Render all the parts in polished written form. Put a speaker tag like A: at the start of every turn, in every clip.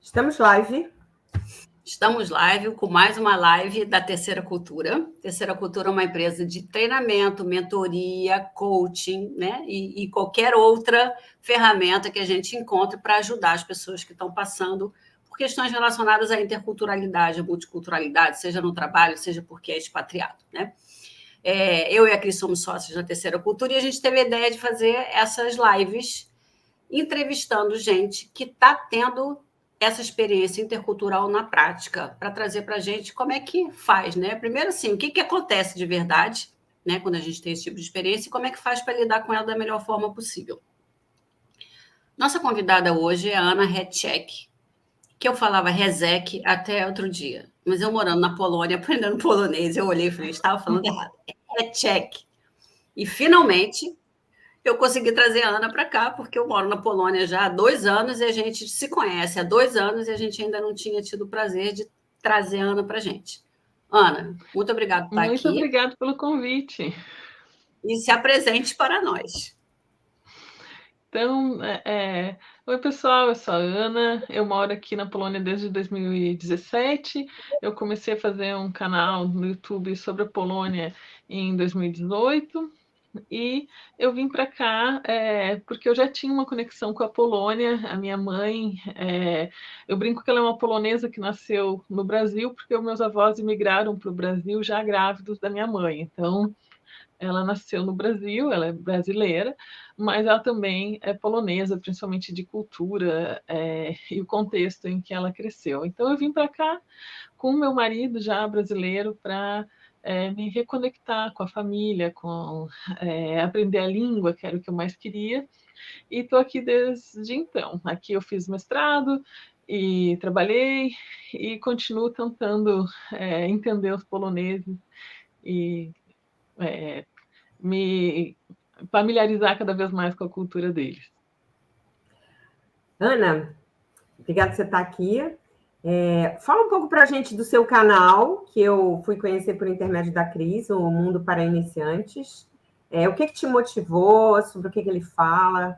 A: Estamos live.
B: Estamos live com mais uma live da Terceira Cultura. Terceira Cultura é uma empresa de treinamento, mentoria, coaching, né? E qualquer outra ferramenta que a gente encontre para ajudar as pessoas que estão passando por questões relacionadas à interculturalidade, à multiculturalidade, seja no trabalho, seja porque é expatriado, né? Eu e a Cris somos sócios da Terceira Cultura e a gente teve a ideia de fazer essas lives entrevistando gente que está tendo essa experiência intercultural na prática, para trazer para a gente como é que faz, né? Primeiro, assim, o que acontece de verdade, né, quando a gente tem esse tipo de experiência, e como é que faz para lidar com ela da melhor forma possível. Nossa convidada hoje é a Anna Hetzek, que eu falava Rezek até outro dia, mas eu morando na Polônia, aprendendo polonês, eu olhei e falei, estava falando errado, é Hetzek. E, finalmente, eu consegui trazer a Ana para cá, porque eu moro na Polônia já há 2 anos e a gente se conhece há 2 anos e a gente ainda não tinha tido o prazer de trazer a Ana para a gente. Ana, muito obrigada por estar aqui.
C: Muito obrigada pelo convite.
B: E se apresente para nós.
C: Então, oi pessoal, eu sou a Ana, eu moro aqui na Polônia desde 2017. Eu comecei a fazer um canal no YouTube sobre a Polônia em 2018 e eu vim para cá porque eu já tinha uma conexão com a Polônia. A minha mãe, eu brinco que ela é uma polonesa que nasceu no Brasil, porque os meus avós imigraram para o Brasil já grávidos da minha mãe. Então, ela nasceu no Brasil, ela é brasileira, mas ela também é polonesa, principalmente de cultura e o contexto em que ela cresceu. Então, eu vim para cá com o meu marido já brasileiro para me reconectar com a família, aprender a língua, que era o que eu mais queria, e estou aqui desde então. Aqui eu fiz mestrado e trabalhei e continuo tentando entender os poloneses e me familiarizar cada vez mais com a cultura deles.
A: Ana, obrigada por você estar aqui. Fala um pouco para a gente do seu canal, que eu fui conhecer por intermédio da Cris, o Mundo para Iniciantes. O que te motivou, sobre o que ele fala?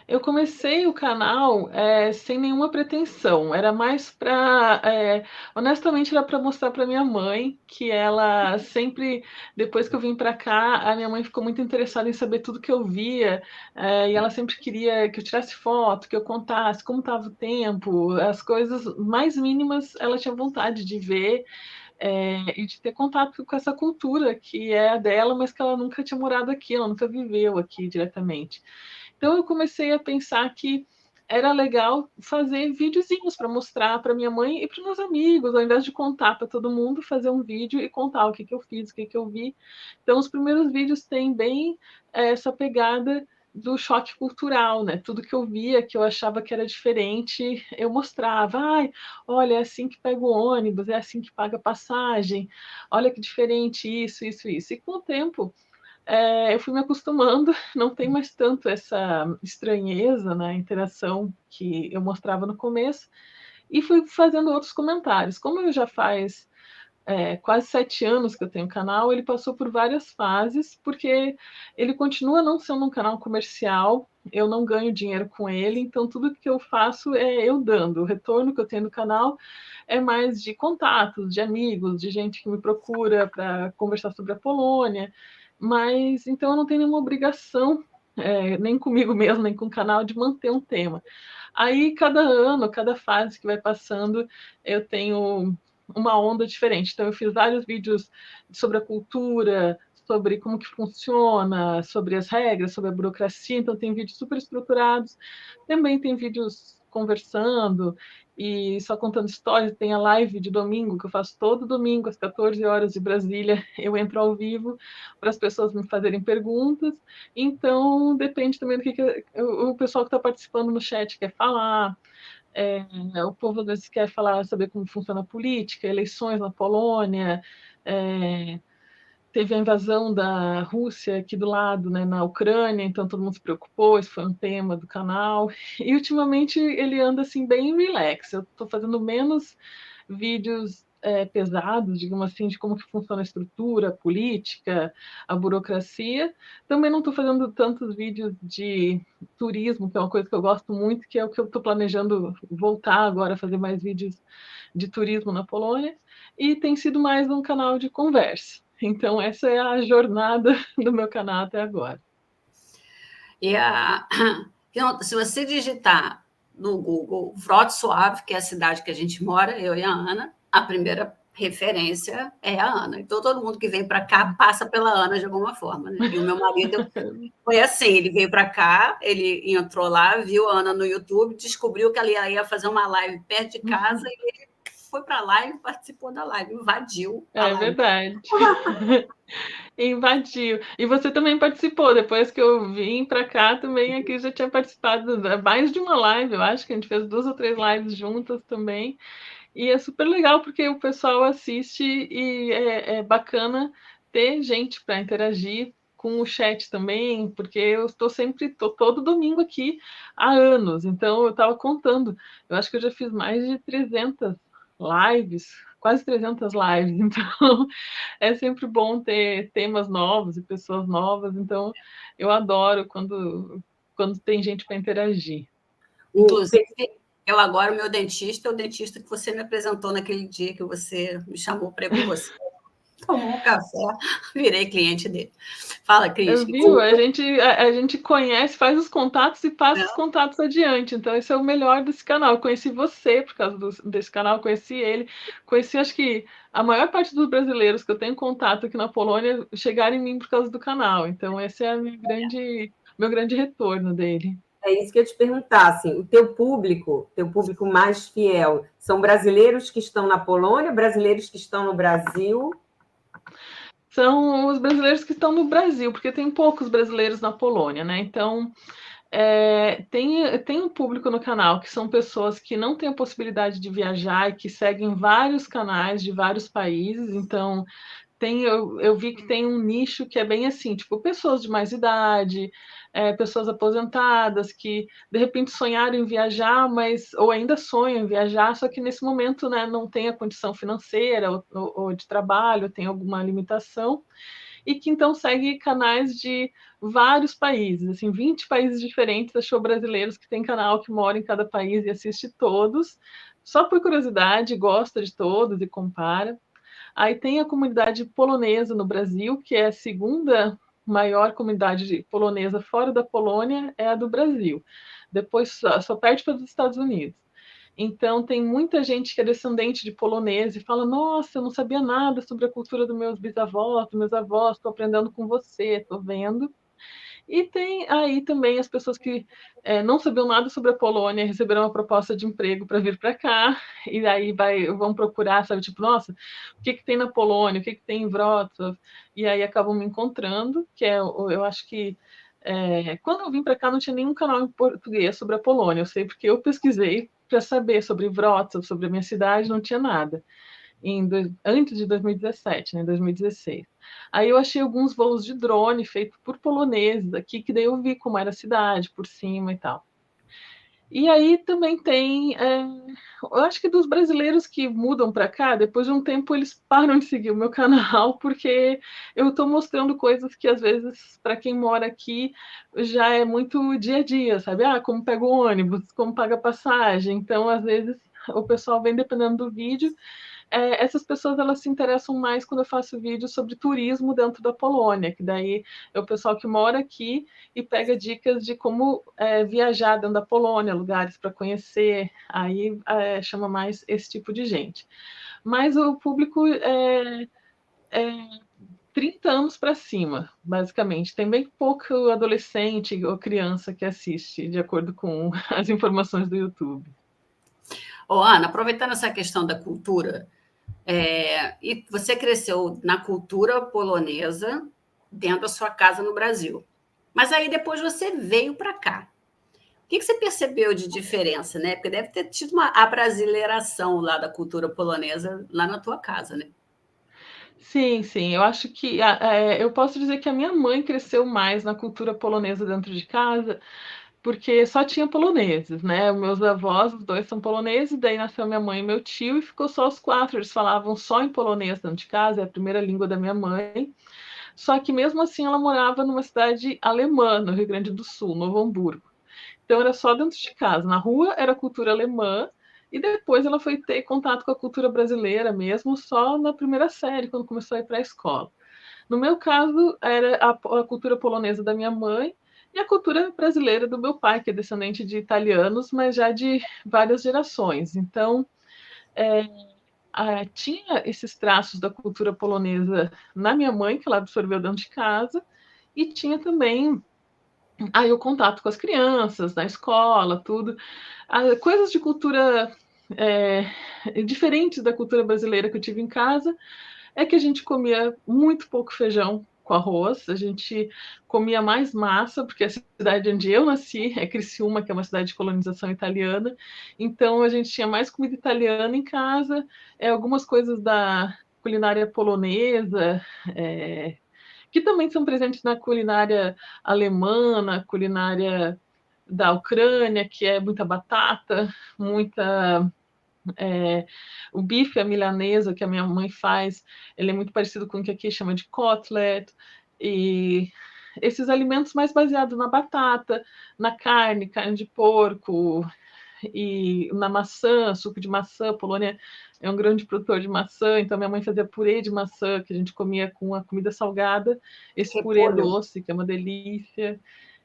C: Eu comecei o canal sem nenhuma pretensão, era mais para, honestamente, era para mostrar para minha mãe que ela sempre, depois que eu vim para cá, a minha mãe ficou muito interessada em saber tudo que eu via, e ela sempre queria que eu tirasse foto, que eu contasse como estava o tempo, as coisas mais mínimas ela tinha vontade de ver. E de ter contato com essa cultura que é a dela, mas que ela nunca tinha morado aqui, ela nunca viveu aqui diretamente. Então eu comecei a pensar que era legal fazer videozinhos para mostrar para minha mãe e para os meus amigos, ao invés de contar para todo mundo, fazer um vídeo e contar o que eu fiz, o que eu vi. Então os primeiros vídeos têm bem essa pegada do choque cultural, né? Tudo que eu via, que eu achava que era diferente, eu mostrava. Olha, é assim que pega o ônibus, é assim que paga a passagem, olha que diferente isso, isso, isso. E com o tempo, eu fui me acostumando, não tem mais tanto essa estranheza na interação que eu mostrava no começo, e fui fazendo outros comentários. Como eu já faz quase 7 anos que eu tenho canal, ele passou por várias fases, porque ele continua não sendo um canal comercial, eu não ganho dinheiro com ele, então tudo que eu faço é eu dando. O retorno que eu tenho no canal é mais de contatos, de amigos, de gente que me procura para conversar sobre a Polônia, mas então eu não tenho nenhuma obrigação, nem comigo mesmo, nem com o canal, de manter um tema. Aí, cada ano, cada fase que vai passando, eu tenho uma onda diferente. Então, eu fiz vários vídeos sobre a cultura, sobre como que funciona, sobre as regras, sobre a burocracia. Então, tem vídeos super estruturados. Também tem vídeos conversando e só contando histórias. Tem a live de domingo, que eu faço todo domingo, às 14 horas de Brasília. Eu entro ao vivo para as pessoas me fazerem perguntas. Então, depende também do que o pessoal que está participando no chat quer falar. O povo às vezes quer falar, saber como funciona a política, eleições na Polônia, teve a invasão da Rússia aqui do lado, né, na Ucrânia, então todo mundo se preocupou, isso foi um tema do canal. E ultimamente ele anda assim bem relax. Eu estou fazendo menos vídeos pesados, digamos assim, de como que funciona a estrutura, a política, a burocracia. Também não estou fazendo tantos vídeos de turismo, que é uma coisa que eu gosto muito, que é o que eu estou planejando voltar agora a fazer mais vídeos de turismo na Polônia, e tem sido mais um canal de conversa. Então, essa é a jornada do meu canal até agora.
B: E então, se você digitar no Google Wrocław, que é a cidade que a gente mora, eu e a Ana, a primeira referência é a Ana. Então, todo mundo que vem para cá passa pela Ana de alguma forma. Né? E o meu marido foi assim: ele veio para cá, ele entrou lá, viu a Ana no YouTube, descobriu que ela ia fazer uma live perto de casa e ele foi para a live, participou da live, invadiu a live.
C: É verdade. Invadiu. E você também participou, depois que eu vim para cá também, aqui já tinha participado mais de uma live, eu acho que a gente fez 2 ou 3 lives juntas também, e é super legal porque o pessoal assiste e é bacana ter gente para interagir com o chat também, porque eu estou todo domingo aqui há anos, então eu estava contando, eu acho que eu já fiz mais de 300 lives, quase 300 lives, então é sempre bom ter temas novos e pessoas novas, então eu adoro quando tem gente para interagir.
B: Inclusive, eu agora, o meu dentista é o dentista que você me apresentou naquele dia que você me chamou para ir com você. Tomou um café, virei cliente dele. Fala, Cris.
C: Viu? A gente conhece, faz os contatos e passa os contatos adiante. Então, esse é o melhor desse canal. Eu conheci você por causa desse canal, conheci ele. Conheci, acho que, a maior parte dos brasileiros que eu tenho contato aqui na Polônia chegaram em mim por causa do canal. Então, esse é meu grande retorno dele.
A: É isso que eu ia te perguntar, assim, o teu público mais fiel, são brasileiros que estão na Polônia, brasileiros que estão no Brasil?
C: São os brasileiros que estão no Brasil, porque tem poucos brasileiros na Polônia, né? Então, tem um público no canal que são pessoas que não têm a possibilidade de viajar e que seguem vários canais de vários países. Então, eu vi que tem um nicho que é bem assim, tipo, pessoas de mais idade, pessoas aposentadas que de repente sonharam em viajar, ou ainda sonham em viajar, só que nesse momento, né, não tem a condição financeira ou de trabalho, tem alguma limitação, e que então segue canais de vários países, assim, 20 países diferentes. Achou brasileiros que tem canal que mora em cada país e assiste todos, só por curiosidade, gosta de todos e compara. Aí tem a comunidade polonesa no Brasil, que é a segunda maior comunidade polonesa fora da Polônia, é a do Brasil. Depois só perde para os Estados Unidos. Então tem muita gente que é descendente de polonês e fala: nossa, eu não sabia nada sobre a cultura dos meus bisavós, dos meus avós, estou aprendendo com você, estou vendo. E tem aí também as pessoas que não sabiam nada sobre a Polônia, receberam uma proposta de emprego para vir para cá, e aí vão procurar, sabe, tipo, nossa, o que tem na Polônia, o que tem em Wrocław, e aí acabam me encontrando, eu acho que quando eu vim para cá não tinha nenhum canal em português sobre a Polônia, eu sei porque eu pesquisei para saber sobre Wrocław, sobre a minha cidade, não tinha nada. Antes de 2017, né, 2016. Aí eu achei alguns voos de drone feitos por poloneses aqui, que daí eu vi como era a cidade, por cima e tal. E aí também tem, eu acho que dos brasileiros que mudam para cá, depois de um tempo eles param de seguir o meu canal, porque eu estou mostrando coisas que às vezes, para quem mora aqui, já é muito dia a dia, sabe? Como pega o ônibus, como paga a passagem. Então, às vezes, o pessoal vem dependendo do vídeo. Essas pessoas elas se interessam mais quando eu faço vídeos sobre turismo dentro da Polônia, que daí é o pessoal que mora aqui e pega dicas de como viajar dentro da Polônia, lugares para conhecer, aí chama mais esse tipo de gente. Mas o público é 30 anos para cima, basicamente. Tem bem pouco adolescente ou criança que assiste, de acordo com as informações do YouTube.
B: Ana, aproveitando essa questão da cultura, e você cresceu na cultura polonesa dentro da sua casa no Brasil. Mas aí depois você veio para cá. O que você percebeu de diferença, né? Porque deve ter tido uma abrasileiração lá da cultura polonesa lá na tua casa, né?
C: Sim, sim. Eu acho que eu posso dizer que a minha mãe cresceu mais na cultura polonesa dentro de casa, porque só tinha poloneses, né? Meus avós, os dois são poloneses, daí nasceu minha mãe e meu tio, e ficou só os quatro. Eles falavam só em polonês dentro de casa, é a primeira língua da minha mãe. Só que mesmo assim ela morava numa cidade alemã, no Rio Grande do Sul, Novo Hamburgo. Então era só dentro de casa. Na rua era cultura alemã, e depois ela foi ter contato com a cultura brasileira mesmo, só na primeira série, quando começou a ir para a escola. No meu caso, era a cultura polonesa da minha mãe e a cultura brasileira do meu pai, que é descendente de italianos, mas já de várias gerações. Então, tinha esses traços da cultura polonesa na minha mãe, que ela absorveu dentro de casa, e tinha também aí o contato com as crianças, na escola, tudo. Coisas de cultura diferentes da cultura brasileira que eu tive em casa é que a gente comia muito pouco feijão com arroz, a gente comia mais massa, porque a cidade onde eu nasci é Criciúma, que é uma cidade de colonização italiana, então a gente tinha mais comida italiana em casa, algumas coisas da culinária polonesa, que também são presentes na culinária alemã, na culinária da Ucrânia, que é muita batata, muita o bife à milanesa que a minha mãe faz, ele é muito parecido com o que aqui chama de cutlet, e esses alimentos mais baseados na batata, na carne, carne de porco, e na maçã, suco de maçã. A Polônia é um grande produtor de maçã, então minha mãe fazia purê de maçã, que a gente comia com a comida salgada, esse purê
A: Repolho.
C: doce, que é uma delícia.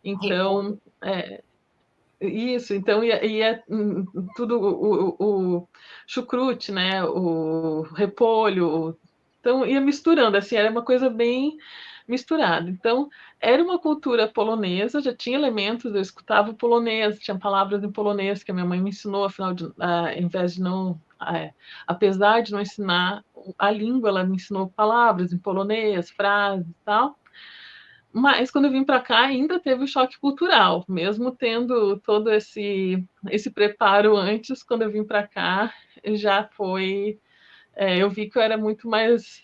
C: Então,
A: Repolho.
C: isso, então ia tudo o chucrute, né? O repolho, então ia misturando, assim, era uma coisa bem misturada. Então, era uma cultura polonesa, já tinha elementos, eu escutava polonês, tinha palavras em polonês que a minha mãe me ensinou, afinal, ao invés de não, apesar de não ensinar a língua, ela me ensinou palavras em polonês, frases e tal. Mas quando eu vim para cá, ainda teve o choque cultural, mesmo tendo todo esse preparo antes, quando eu vim para cá, já foi. Eu vi que eu era muito mais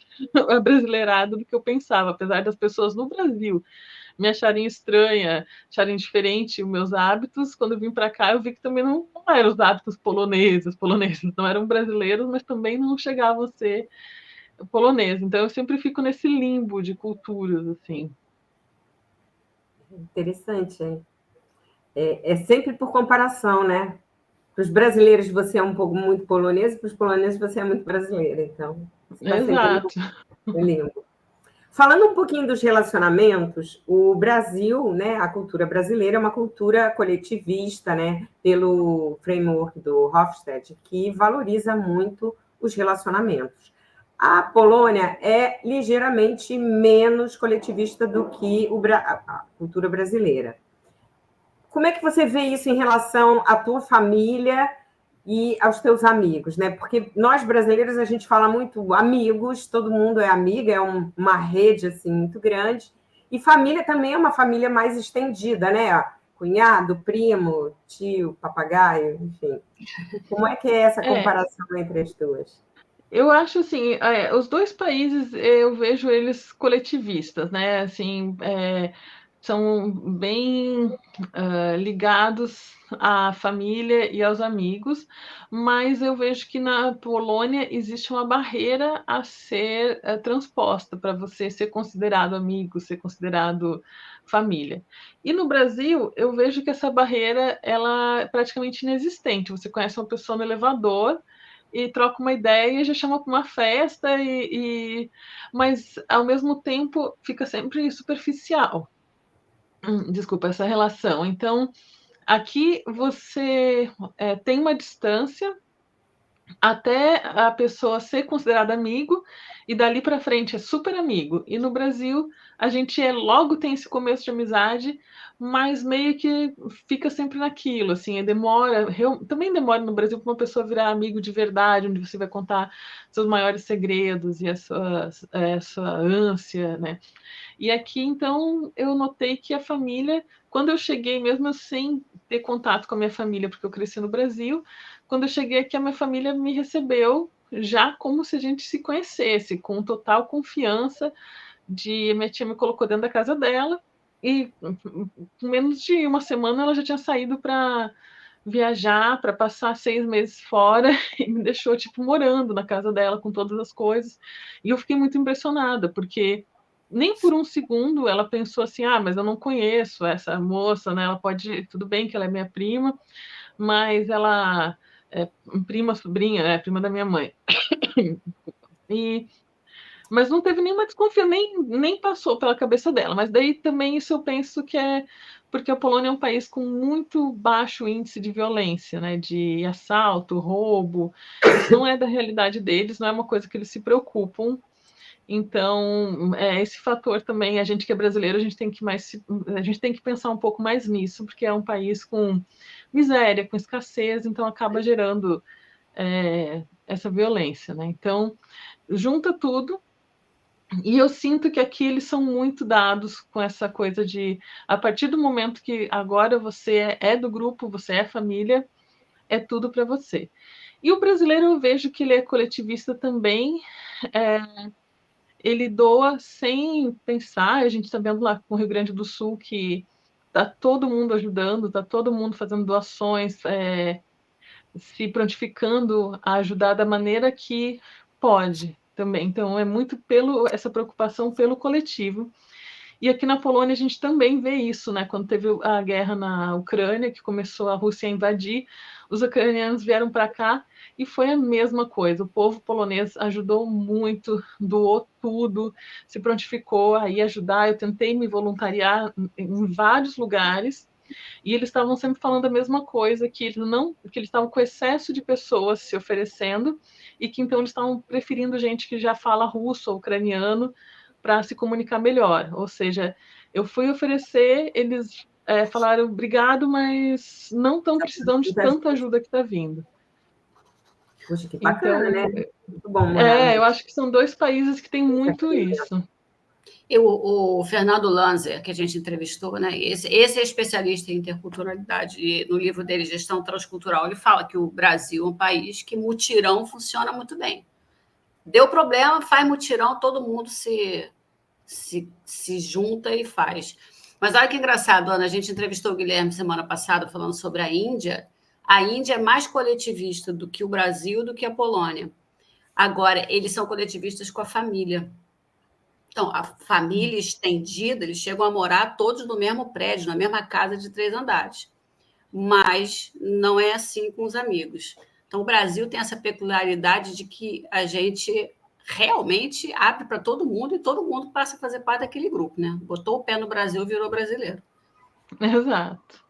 C: abrasileirado do que eu pensava, apesar das pessoas no Brasil me acharem estranha, acharem diferente os meus hábitos. Quando eu vim para cá, eu vi que também não eram os hábitos poloneses não eram brasileiros, mas também não chegavam a ser poloneses. Então eu sempre fico nesse limbo de culturas, assim.
A: Interessante, hein? É sempre por comparação, né? Para os brasileiros você é um pouco muito polonês, para os poloneses você é muito brasileira, então você está sempre
C: Exato.
A: no limbo. Falando um pouquinho dos relacionamentos, o Brasil, né, a cultura brasileira é uma cultura coletivista, né, pelo framework do Hofstede, que valoriza muito os relacionamentos. A Polônia é ligeiramente menos coletivista do que a cultura brasileira. Como é que você vê isso em relação à tua família e aos teus amigos, né? Porque nós brasileiros a gente fala muito amigos, todo mundo é amigo, é uma rede assim muito grande. E família também é uma família mais estendida, né? Cunhado, primo, tio, papagaio, enfim. Como é que é essa
C: É,
A: comparação entre as duas?
C: eu acho assim, os dois países eu vejo eles coletivistas, né? Assim, são bem ligados à família e aos amigos, mas eu vejo que na Polônia existe uma barreira a ser transposta para você ser considerado amigo, ser considerado família. E no Brasil, eu vejo que essa barreira ela é praticamente inexistente. Você conhece uma pessoa no elevador e troca uma ideia e já chama para uma festa, mas ao mesmo tempo fica sempre superficial. Desculpa, essa relação. Então, aqui você tem uma distância até a pessoa ser considerada amigo, e dali para frente é super amigo. E no Brasil, a gente logo tem esse começo de amizade, mas meio que fica sempre naquilo, assim, demora, também demora no Brasil para uma pessoa virar amigo de verdade, onde você vai contar seus maiores segredos e a sua ânsia, né? E aqui, então, eu notei que a família, quando eu cheguei, mesmo eu sem ter contato com a minha família, porque eu cresci no Brasil, quando eu cheguei aqui, a minha família me recebeu já como se a gente se conhecesse, com total confiança. Minha tia me colocou dentro da casa dela, E com menos de uma semana ela já tinha saído para viajar, para passar 6 meses fora e me deixou, tipo, morando na casa dela com todas as coisas. E eu fiquei muito impressionada, porque nem por um segundo ela pensou assim: "Ah, mas eu não conheço essa moça, né, ela pode tudo bem que ela é minha prima, mas ela é prima, sobrinha, é prima da minha mãe". E mas não teve nenhuma desconfiança, nem passou pela cabeça dela. Mas daí também isso eu penso que é porque a Polônia é um país com muito baixo índice de violência, né, de assalto, roubo. Isso não é da realidade deles, não é uma coisa que eles se preocupam. Então, esse fator também, a gente que é brasileiro, a gente tem que pensar um pouco mais nisso, porque é um país com miséria, com escassez, então acaba gerando essa violência, né? Então, junta tudo. E eu sinto que aqui eles são muito dados com essa coisa de, a partir do momento que agora você é do grupo, você é família, é tudo para você. E o brasileiro eu vejo que ele é coletivista também, é, ele doa sem pensar. A gente está vendo lá com o Rio Grande do Sul que está todo mundo ajudando, está todo mundo fazendo doações, se prontificando a ajudar da maneira que pode também. Então, é muito essa preocupação pelo coletivo. E aqui na Polônia a gente também vê isso, né? Quando teve a guerra na Ucrânia, que começou a Rússia a invadir, os ucranianos vieram para cá e foi a mesma coisa. O povo polonês ajudou muito, doou tudo, se prontificou a ir ajudar. Eu tentei me voluntariar em vários lugares e eles estavam sempre falando a mesma coisa, que eles estavam com excesso de pessoas se oferecendo e que então eles estavam preferindo gente que já fala russo ou ucraniano para se comunicar melhor. Ou seja, eu fui oferecer, eles falaram obrigado, mas não estão precisando de tanta ajuda que está vindo.
A: Puxa, que bacana,
C: então,
A: né? Muito bom morar.
C: Eu acho que são 2 países que têm muito isso.
B: O Fernando Lanzer, que a gente entrevistou, né? Esse é especialista em interculturalidade, e no livro dele, Gestão Transcultural, ele fala que o Brasil é um país que mutirão funciona muito bem. Deu problema, faz mutirão, todo mundo se junta e faz. Mas olha que engraçado, Ana, a gente entrevistou o Guilherme semana passada falando sobre a Índia. A Índia é mais coletivista do que o Brasil, do que a Polônia. Agora, eles são coletivistas com a família. Então, a família estendida, eles chegam a morar todos no mesmo prédio, na mesma casa de 3 andares. Mas não é assim com os amigos. Então, o Brasil tem essa peculiaridade de que a gente realmente abre para todo mundo e todo mundo passa a fazer parte daquele grupo, né? Botou o pé no Brasil, virou brasileiro.
C: Exato.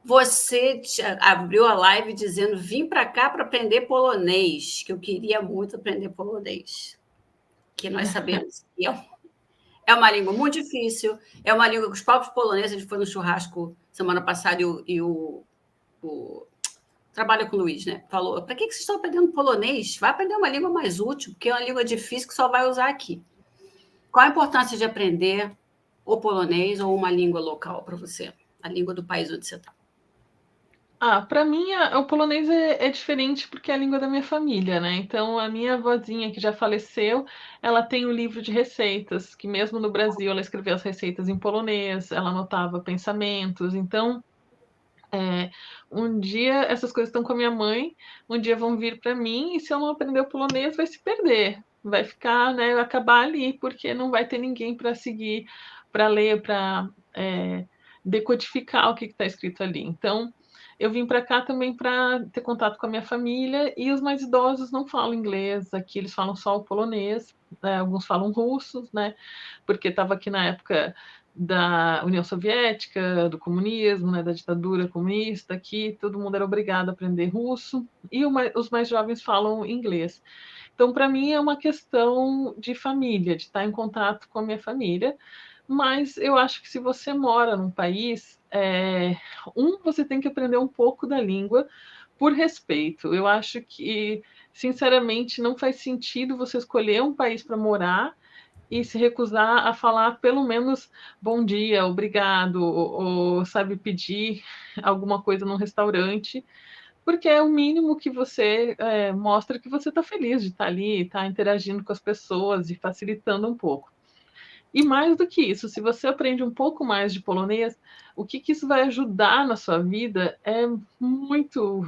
B: Você abriu a live dizendo: vim para cá para aprender polonês, que eu queria muito aprender polonês. Que nós sabemos que é uma língua muito difícil, é uma língua que os próprios poloneses, a gente foi no churrasco semana passada e o trabalha com o Luiz, né? Falou: para que vocês estão aprendendo polonês? Vai aprender uma língua mais útil, porque é uma língua difícil que só vai usar aqui. Qual a importância de aprender o polonês ou uma língua local para você? A língua do país onde você está?
C: Para mim, o polonês é diferente porque é a língua da minha família, né? Então, a minha avózinha, que já faleceu, ela tem um livro de receitas, que mesmo no Brasil ela escreveu as receitas em polonês, ela anotava pensamentos. Então, um dia essas coisas estão com a minha mãe, um dia vão vir para mim, e se eu não aprender o polonês, vai se perder, vai ficar, né, acabar ali, porque não vai ter ninguém para seguir, para ler, para decodificar o que está escrito ali. Então, eu vim para cá também para ter contato com a minha família, e os mais idosos não falam inglês, aqui eles falam só o polonês, alguns falam russo, né, porque estava aqui na época da União Soviética, do comunismo, né, da ditadura comunista, aqui todo mundo era obrigado a aprender russo, e os mais jovens falam inglês. Então, para mim, é uma questão de família, de estar em contato com a minha família, mas eu acho que se você mora num país, você tem que aprender um pouco da língua por respeito. Eu acho que, sinceramente, não faz sentido você escolher um país para morar e se recusar a falar pelo menos bom dia, obrigado, ou sabe, pedir alguma coisa num restaurante, porque é o mínimo que você mostra que você está feliz de estar ali, está interagindo com as pessoas e facilitando um pouco. E mais do que isso, se você aprende um pouco mais de polonês, o que isso vai ajudar na sua vida é muito...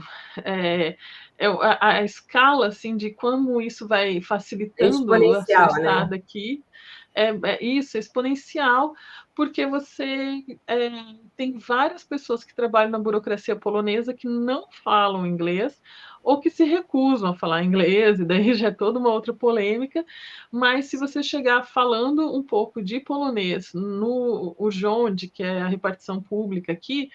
C: a escala assim, de como isso vai facilitando a sua
A: exponencial, né?
C: estada aqui isso, é exponencial, porque você tem várias pessoas que trabalham na burocracia polonesa que não falam inglês ou que se recusam a falar inglês, e daí já é toda uma outra polêmica, mas se você chegar falando um pouco de polonês no urząd, que é a repartição pública aqui,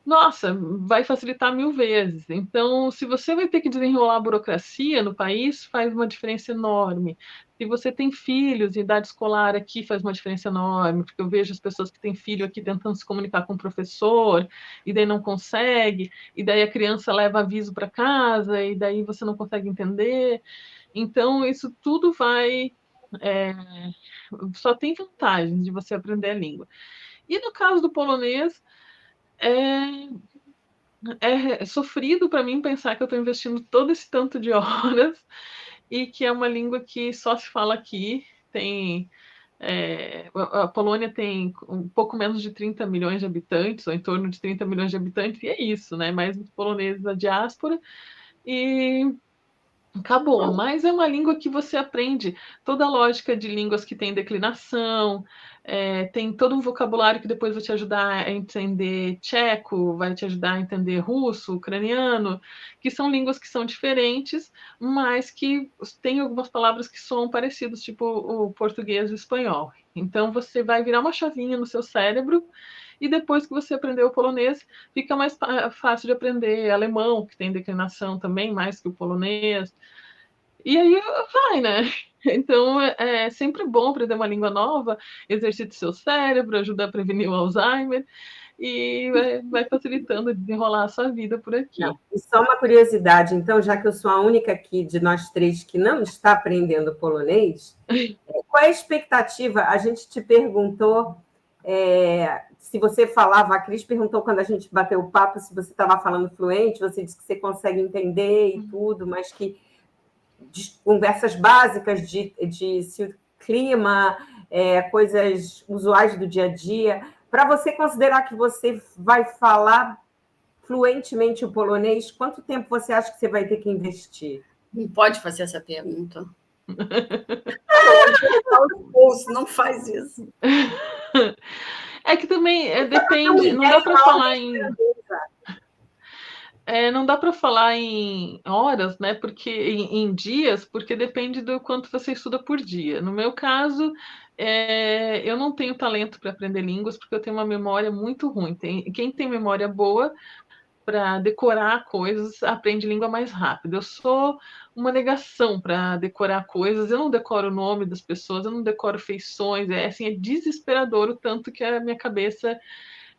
C: nossa, vai facilitar 1000 vezes. Então, se você vai ter que desenrolar a burocracia no país, faz uma diferença enorme. Se você tem filhos em idade escolar aqui, faz uma diferença enorme, porque eu vejo as pessoas que têm filho aqui tentando se comunicar com o professor, e daí não consegue, e daí a criança leva aviso para casa, e daí você não consegue entender. Então, isso tudo vai... só tem vantagens de você aprender a língua. E no caso do polonês, é sofrido para mim pensar que eu estou investindo todo esse tanto de horas e que é uma língua que só se fala aqui. A Polônia tem um pouco menos de 30 milhões de habitantes, ou em torno de 30 milhões de habitantes, e é isso, né? Mais os poloneses da diáspora, e acabou. Mas é uma língua que você aprende toda a lógica de línguas que tem declinação, tem todo um vocabulário que depois vai te ajudar a entender tcheco, vai te ajudar a entender russo, ucraniano, que são línguas que são diferentes, mas que tem algumas palavras que são parecidas, tipo o português e o espanhol. Então você vai virar uma chavinha no seu cérebro, e depois que você aprender o polonês, fica mais fácil de aprender alemão, que tem declinação também, mais que o polonês. E aí vai, né? Então é sempre bom aprender uma língua nova, exercita o seu cérebro, ajuda a prevenir o Alzheimer, e vai facilitando desenrolar a sua vida por
A: Não.
C: aqui.
A: E só uma curiosidade, então, já que eu sou a única aqui de nós três que não está aprendendo polonês, qual é a expectativa? A gente te perguntou se você falava, a Cris perguntou quando a gente bateu o papo se você estava falando fluente, você disse que você consegue entender e tudo, mas que de conversas básicas de clima, coisas usuais do dia a dia. Para você considerar que você vai falar fluentemente o polonês, quanto tempo você acha que você vai ter que investir?
B: Não pode fazer essa pergunta. Não faz isso.
C: É que também depende, não dá para falar em... não dá para falar em horas, né? Porque em dias, porque depende do quanto você estuda por dia. No meu caso, eu não tenho talento para aprender línguas, porque eu tenho uma memória muito ruim. Quem tem memória boa para decorar coisas aprende língua mais rápido. Eu sou uma negação para decorar coisas. Eu não decoro o nome das pessoas, eu não decoro feições. É desesperador o tanto que a minha cabeça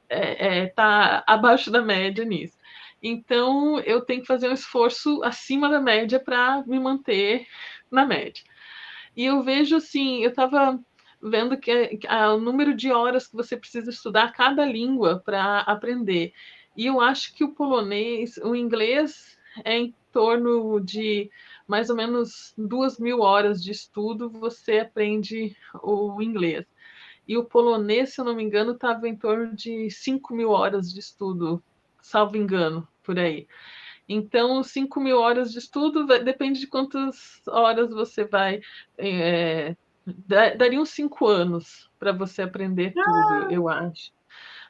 C: está abaixo da média nisso. Então, eu tenho que fazer um esforço acima da média para me manter na média. E eu vejo, assim, eu estava vendo que o número de horas que você precisa estudar cada língua para aprender. E eu acho que o polonês, o inglês é em torno de mais ou menos 2.000 horas de estudo, você aprende o inglês. E o polonês, se eu não me engano, estava em torno de 5.000 horas de estudo, salvo engano, por aí. Então, 5.000 horas de estudo, depende de quantas horas você vai... daria uns 5 anos para você aprender tudo, eu acho.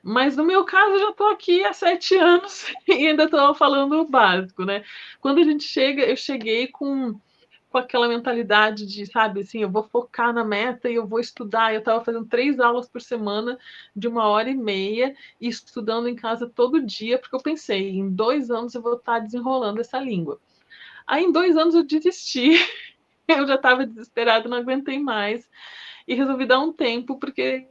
C: Mas no meu caso, eu já estou aqui há 7 anos e ainda estou falando o básico, né? Quando a gente chega, eu cheguei com aquela mentalidade de, sabe, assim, eu vou focar na meta e eu vou estudar. Eu estava fazendo 3 aulas por semana de 1h30 e estudando em casa todo dia, porque eu pensei, em 2 anos eu vou estar desenrolando essa língua. Aí em 2 anos eu desisti, eu já estava desesperada, não aguentei mais e resolvi dar um tempo, porque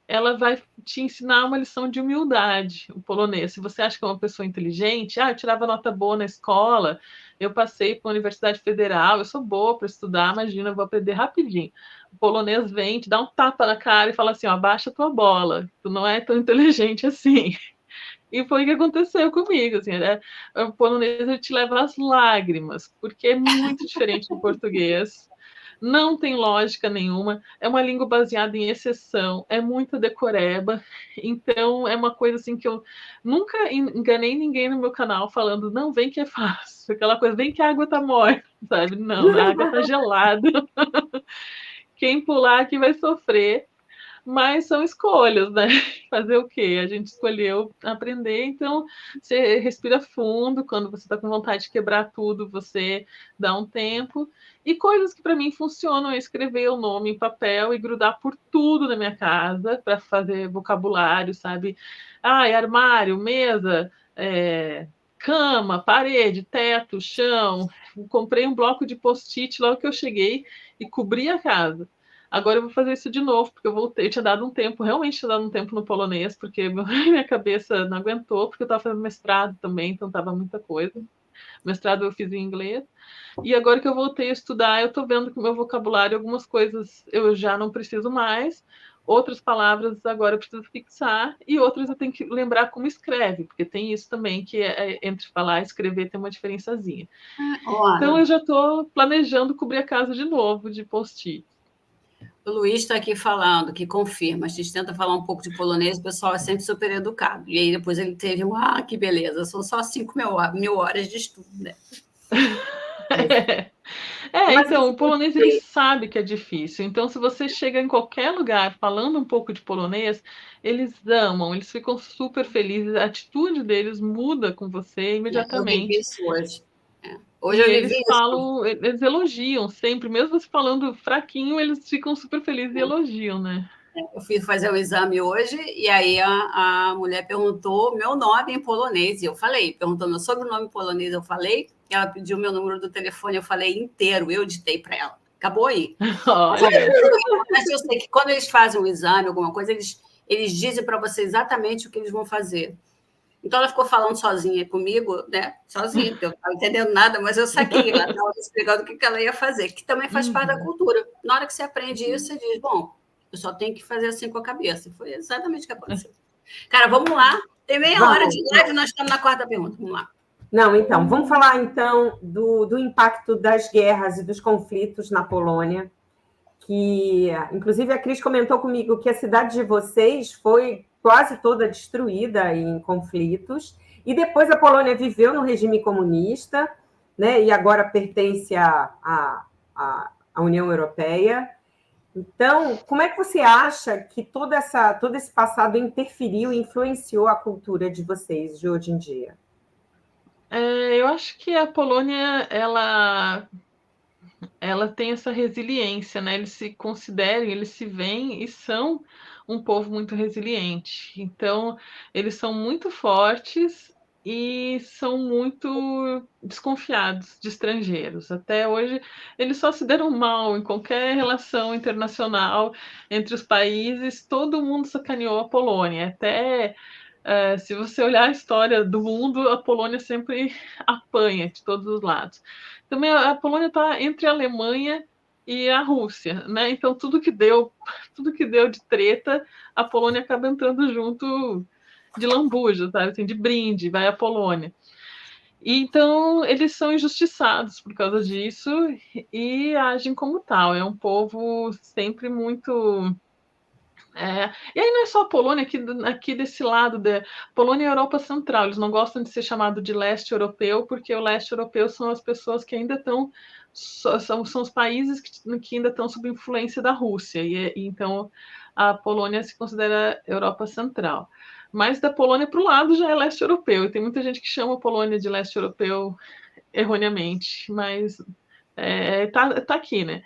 C: ela vai te ensinar uma lição de humildade, o polonês. Se você acha que é uma pessoa inteligente, eu tirava nota boa na escola, eu passei para a Universidade Federal, eu sou boa para estudar, imagina, eu vou aprender rapidinho. O polonês vem, te dá um tapa na cara e fala assim, abaixa a tua bola, tu não é tão inteligente assim. E foi o que aconteceu comigo, assim, o polonês te leva às lágrimas, porque é muito diferente do português. não tem lógica nenhuma, é uma língua baseada em exceção, é muita decoreba, então é uma coisa assim que eu nunca enganei ninguém no meu canal falando, não, vem que é fácil, aquela coisa, vem que a água tá morta, sabe? Não, a água tá gelada, quem pular aqui vai sofrer, mas são escolhas, né? Fazer o quê? A gente escolheu aprender, então você respira fundo, quando você está com vontade de quebrar tudo, você dá um tempo. E coisas que para mim funcionam é escrever o nome em papel e grudar por tudo na minha casa para fazer vocabulário, sabe? Armário, mesa, cama, parede, teto, chão. Comprei um bloco de post-it logo que eu cheguei e cobri a casa. Agora eu vou fazer isso de novo, porque eu voltei, eu tinha dado um tempo, realmente tinha dado um tempo no polonês, porque minha cabeça não aguentou, porque eu estava fazendo mestrado também, então estava muita coisa. Mestrado eu fiz em inglês. E agora que eu voltei a estudar, eu estou vendo que o meu vocabulário, algumas coisas eu já não preciso mais, outras palavras agora eu preciso fixar, e outras eu tenho que lembrar como escreve, porque tem isso também, que entre falar e escrever tem uma diferençazinha. Então eu já estou planejando cobrir a casa de novo, de post-it.
B: O Luiz está aqui falando, que confirma. A gente tenta falar um pouco de polonês, o pessoal é sempre super educado. E aí depois ele teve que beleza, são só 5.000 horas de estudo, né?
C: Então, o polonês ele sabe que é difícil. Então, se você chega em qualquer lugar falando um pouco de polonês, eles amam, eles ficam super felizes, a atitude deles muda com você imediatamente.
B: Eu vivi isso hoje. Hoje eu vivi isso.
C: Eles elogiam sempre, mesmo você falando fraquinho, eles ficam super felizes e elogiam, né?
B: Eu fui fazer o exame hoje e aí a mulher perguntou meu nome em polonês e eu falei, perguntou meu sobrenome em polonês, eu falei, ela pediu meu número do telefone, eu falei inteiro, eu ditei para ela. Acabou aí. Mas eu sei que quando eles fazem um exame, alguma coisa, eles dizem para você exatamente o que eles vão fazer. Então ela ficou falando sozinha comigo, né? Sozinha, porque eu não estava entendendo nada, mas eu saquei, ela estava explicando o que ela ia fazer, que também faz parte da cultura. Na hora que você aprende isso, você diz, bom, eu só tenho que fazer assim com a cabeça. Foi exatamente o que aconteceu. Cara, vamos lá. Tem meia hora de live, nós estamos na quarta pergunta. Vamos lá.
A: Não, então, vamos falar então do impacto das guerras e dos conflitos na Polônia, que, inclusive, a Cris comentou comigo que a cidade de vocês foi quase toda destruída em conflitos, e depois a Polônia viveu no regime comunista, né, e agora pertence à União Europeia. Então, como é que você acha que todo esse passado interferiu e influenciou a cultura de vocês de hoje em dia?
C: Eu acho que a Polônia, ela tem essa resiliência, né? Eles se consideram, eles se veem e são um povo muito resiliente. Então, eles são muito fortes e são muito desconfiados de estrangeiros. Até hoje, eles só se deram mal em qualquer relação internacional entre os países, todo mundo sacaneou a Polônia. Até se você olhar a história do mundo, a Polônia sempre apanha de todos os lados. Também a Polônia está entre a Alemanha e a Rússia, né? Então tudo que deu de treta, a Polônia acaba entrando junto de lambuja, sabe? Assim, de brinde, vai a Polônia. E, então eles são injustiçados por causa disso e agem como tal. É um povo sempre muito e aí não é só a Polônia, aqui desse lado da Polônia e Europa Central, eles não gostam de ser chamado de leste europeu, porque o leste europeu são as pessoas que ainda estão, são os países que ainda estão sob influência da Rússia, e então a Polônia se considera Europa Central. Mas da Polônia para o lado já é leste europeu, e tem muita gente que chama a Polônia de leste europeu erroneamente, mas tá aqui, né?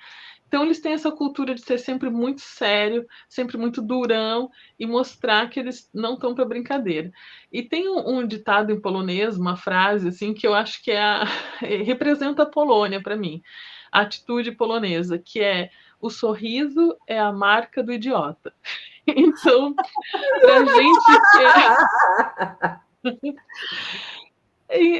C: Então, eles têm essa cultura de ser sempre muito sério, sempre muito durão e mostrar que eles não estão para brincadeira. E tem um ditado em polonês, uma frase assim que eu acho que representa a Polônia para mim, a atitude polonesa, que é: o sorriso é a marca do idiota. Então, para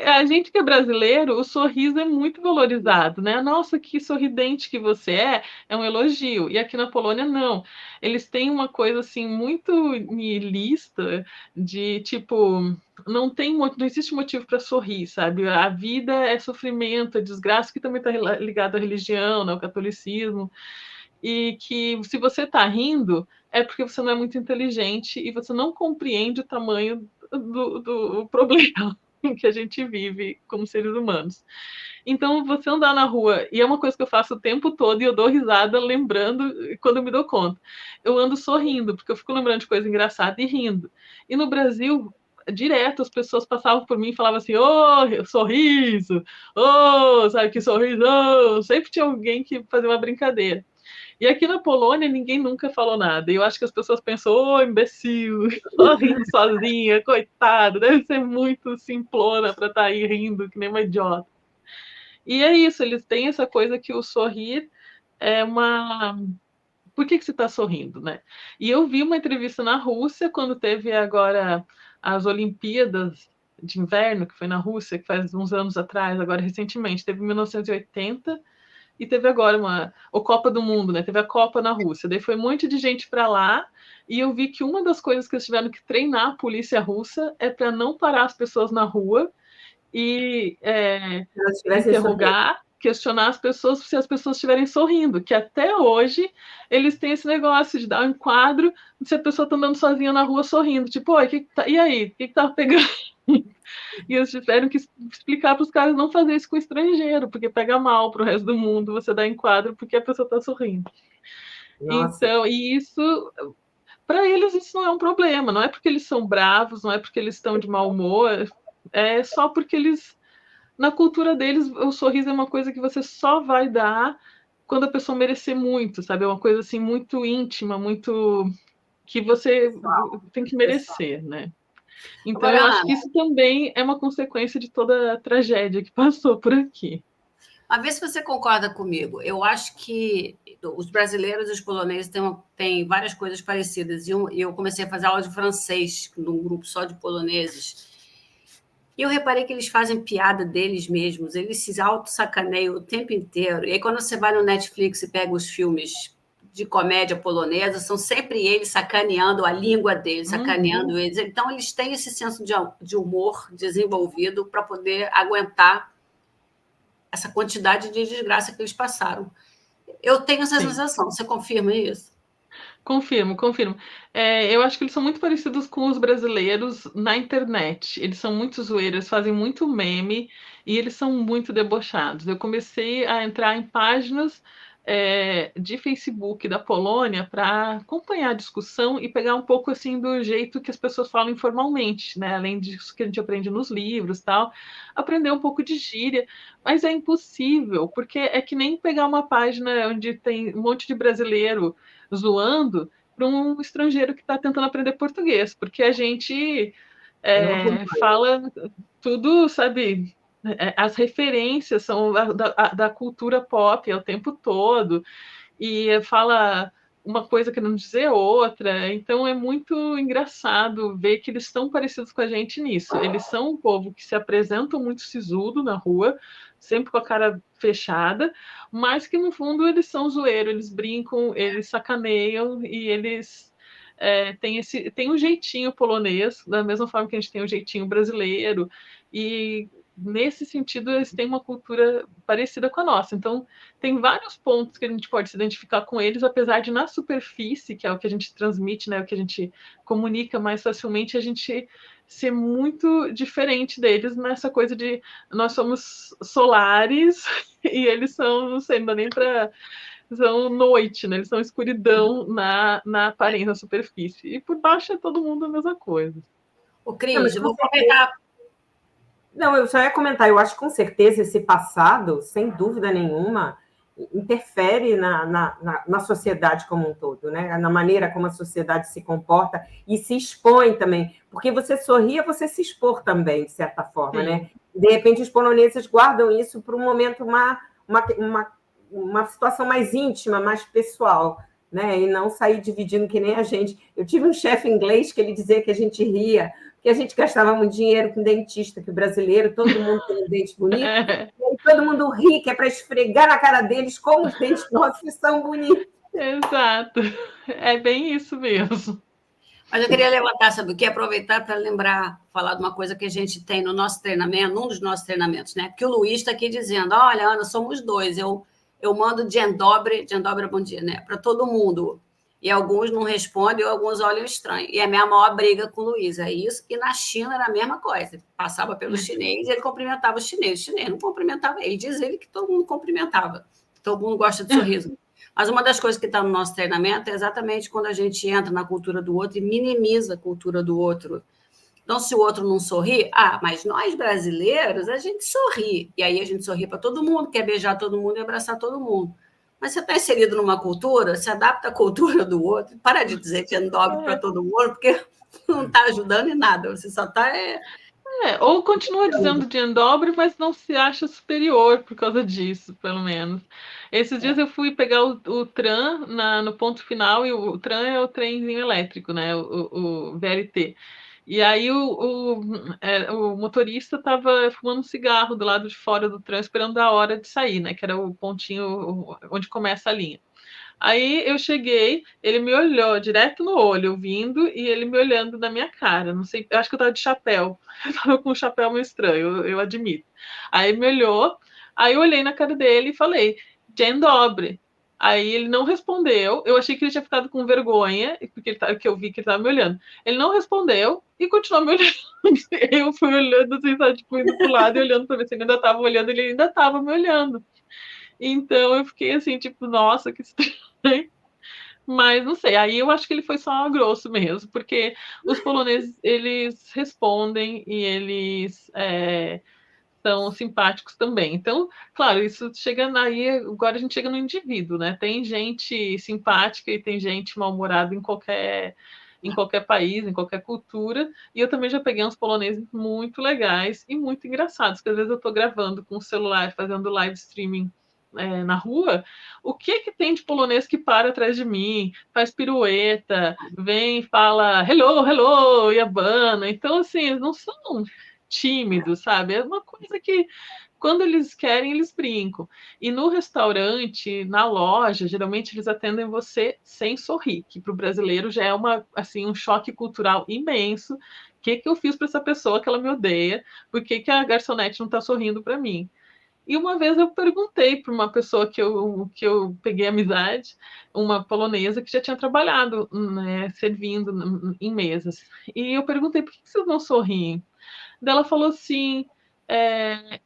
C: a gente que é brasileiro, o sorriso é muito valorizado, né? Nossa, que sorridente que você é um elogio. E aqui na Polônia, não. Eles têm uma coisa, assim, muito nihilista, de tipo, não existe motivo para sorrir, sabe? A vida é sofrimento, é desgraça, que também está ligado à religião, né, ao catolicismo, e que se você está rindo é porque você não é muito inteligente e você não compreende o tamanho do problema que a gente vive como seres humanos. Então, você andar na rua, e é uma coisa que eu faço o tempo todo, e eu dou risada lembrando quando eu me dou conta. Eu ando sorrindo, porque eu fico lembrando de coisa engraçada e rindo. E no Brasil, direto, as pessoas passavam por mim e falavam assim, ô, sorriso, ô, sabe que sorriso, ô. Sempre tinha alguém que fazia uma brincadeira. E aqui na Polônia, ninguém nunca falou nada. E eu acho que as pessoas pensam, ô, imbecil, tô rindo sozinha, coitado, deve ser muito simplona para estar aí rindo, que nem uma idiota. E é isso, eles têm essa coisa que o sorrir é uma... Por que você está sorrindo, né? E eu vi uma entrevista na Rússia, quando teve agora as Olimpíadas de Inverno, que foi na Rússia, que faz uns anos atrás, agora recentemente, teve em 1980, e teve agora o Copa do Mundo, né? Teve a Copa na Rússia. Daí foi um monte de gente para lá, e eu vi que uma das coisas que eles tiveram que treinar a polícia russa é para não parar as pessoas na rua e interrogar, questionar as pessoas se as pessoas estiverem sorrindo, que até hoje eles têm esse negócio de dar um enquadro se a pessoa está andando sozinha na rua sorrindo, tipo, oi, e aí, o que tá pegando? E eles tiveram que explicar para os caras não fazer isso com o estrangeiro, porque pega mal para o resto do mundo você dar enquadro porque a pessoa está sorrindo. Nossa. Então, e isso, para eles, isso não é um problema, não é porque eles são bravos, não é porque eles estão de mau humor, é só porque eles, na cultura deles, o sorriso é uma coisa que você só vai dar quando a pessoa merecer muito, sabe? É uma coisa assim muito íntima, muito que você tem que merecer, né? Então, agora, eu acho que isso também é uma consequência de toda a tragédia que passou por aqui.
B: A ver se você concorda comigo. Eu acho que os brasileiros e os poloneses têm várias coisas parecidas. E eu comecei a fazer aula de francês num grupo só de poloneses. E eu reparei que eles fazem piada deles mesmos. Eles se auto-sacaneiam o tempo inteiro. E aí, quando você vai no Netflix e pega os filmes de comédia polonesa, são sempre eles sacaneando a língua deles, sacaneando eles. Então, eles têm esse senso de humor desenvolvido para poder aguentar essa quantidade de desgraça que eles passaram. Eu tenho essa sensação. Você confirma isso?
C: Confirmo. Eu acho que eles são muito parecidos com os brasileiros na internet. Eles são muito zoeiros, fazem muito meme e eles são muito debochados. Eu comecei a entrar em páginas de Facebook da Polônia para acompanhar a discussão e pegar um pouco assim do jeito que as pessoas falam informalmente, né? Além disso que a gente aprende nos livros, tal, aprender um pouco de gíria, mas é impossível, porque é que nem pegar uma página onde tem um monte de brasileiro zoando para um estrangeiro que está tentando aprender português, porque a gente fala tudo, sabe? As referências são da cultura pop o tempo todo, e fala uma coisa querendo dizer outra, então é muito engraçado ver que eles estão parecidos com a gente nisso. Eles são um povo que se apresentam muito sisudo na rua, sempre com a cara fechada, mas que no fundo eles são zoeiros, eles brincam, eles sacaneiam e eles tem um jeitinho polonês, da mesma forma que a gente tem um jeitinho brasileiro, e nesse sentido eles têm uma cultura parecida com a nossa. Então tem vários pontos que a gente pode se identificar com eles, apesar de na superfície, que é o que a gente transmite, né, o que a gente comunica mais facilmente, a gente ser muito diferente deles nessa coisa de nós somos solares e eles são, não sei, não dá nem para... são noite, né? Eles são escuridão na aparência, na superfície. E por baixo é todo mundo a mesma coisa.
B: O Cris, eu vou comentar.
A: Não, eu só ia comentar, eu acho que com certeza esse passado, sem dúvida nenhuma, interfere na sociedade como um todo, né? Na maneira como a sociedade se comporta e se expõe também. Porque você sorria, você se expor também, de certa forma, né? De repente, os poloneses guardam isso para um momento, uma situação mais íntima, mais pessoal, né? E não sair dividindo que nem a gente. Eu tive um chefe inglês que ele dizia que a gente ria, que a gente gastava muito dinheiro com dentista, que o brasileiro, todo mundo tem um dente bonito, e todo mundo ri, que é para esfregar na cara deles como os dentes nossos são bonitos.
C: Exato. É bem isso mesmo.
B: Mas eu queria levantar, sabe o quê? Aproveitar para lembrar, falar de uma coisa que a gente tem no nosso treinamento, num dos nossos treinamentos, né? Porque o Luiz está aqui dizendo, olha, Ana, somos dois, eu mando Dzień dobry bom dia, né? Para todo mundo. E alguns não respondem, ou alguns olham estranho. E é a minha maior briga com o Luiz, é isso. E na China era a mesma coisa. Passava pelo chinês e ele cumprimentava o chinês. O chinês não cumprimentava ele. Diz ele que todo mundo cumprimentava. Todo mundo gosta de sorriso. Mas uma das coisas que está no nosso treinamento é exatamente quando a gente entra na cultura do outro e minimiza a cultura do outro. Então, se o outro não sorri, mas nós brasileiros, a gente sorri. E aí a gente sorri para todo mundo, quer beijar todo mundo e abraçar todo mundo. Mas você está inserido numa cultura, se adapta à cultura do outro, para de dizer que é dobre para todo mundo, porque não está ajudando em nada, você só está...
C: ou continua dizendo Dzień dobry, mas não se acha superior por causa disso, pelo menos. Esses dias eu fui pegar o tram no ponto final, e o tram é o trenzinho elétrico, né? O VLT. E aí o motorista estava fumando um cigarro do lado de fora do trem, esperando a hora de sair, né? Que era o pontinho onde começa a linha. Aí eu cheguei, ele me olhou direto no olho, vindo, e ele me olhando na minha cara. Não sei, eu acho que eu estava de chapéu. Eu estava com um chapéu meio estranho, eu admito. Aí me olhou, aí eu olhei na cara dele e falei, Dzień dobry. Aí ele não respondeu. Eu achei que ele tinha ficado com vergonha, porque que eu vi que ele estava me olhando. Ele não respondeu e continuou me olhando. Eu fui olhando, assim, sabe, tipo, indo pro lado e olhando para ver se ele ainda estava olhando. Ele ainda estava me olhando. Então eu fiquei assim, tipo, nossa, que estranho. Mas não sei, aí eu acho que ele foi só grosso mesmo, porque os poloneses, eles respondem e eles são simpáticos também. Então, claro, isso chega aí, agora a gente chega no indivíduo, né? Tem gente simpática e tem gente mal-humorada em qualquer país, em qualquer cultura, e eu também já peguei uns poloneses muito legais e muito engraçados, que às vezes eu estou gravando com o celular, fazendo live streaming na rua, o que tem de polonês que para atrás de mim, faz pirueta, vem, fala hello, hello, e abana. Então, assim, eles não são tímidos, sabe? É uma coisa que, quando eles querem, eles brincam. E no restaurante, na loja, geralmente eles atendem você sem sorrir, que para o brasileiro já é um choque cultural imenso. O que eu fiz para essa pessoa que ela me odeia? Por que a garçonete não está sorrindo para mim? E uma vez eu perguntei para uma pessoa que eu peguei amizade, uma polonesa que já tinha trabalhado, né, servindo em mesas. E eu perguntei, por que vocês não sorriem? Daí ela falou assim,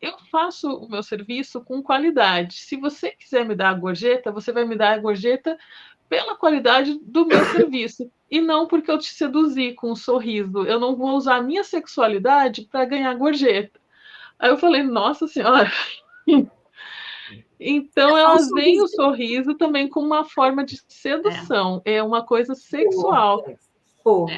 C: eu faço o meu serviço com qualidade. Se você quiser me dar a gorjeta, você vai me dar a gorjeta pela qualidade do meu serviço. E não porque eu te seduzi com um sorriso. Eu não vou usar a minha sexualidade para ganhar gorjeta. Aí eu falei, nossa senhora... Então, elas veem o sorriso também como uma forma de sedução, é uma coisa sexual.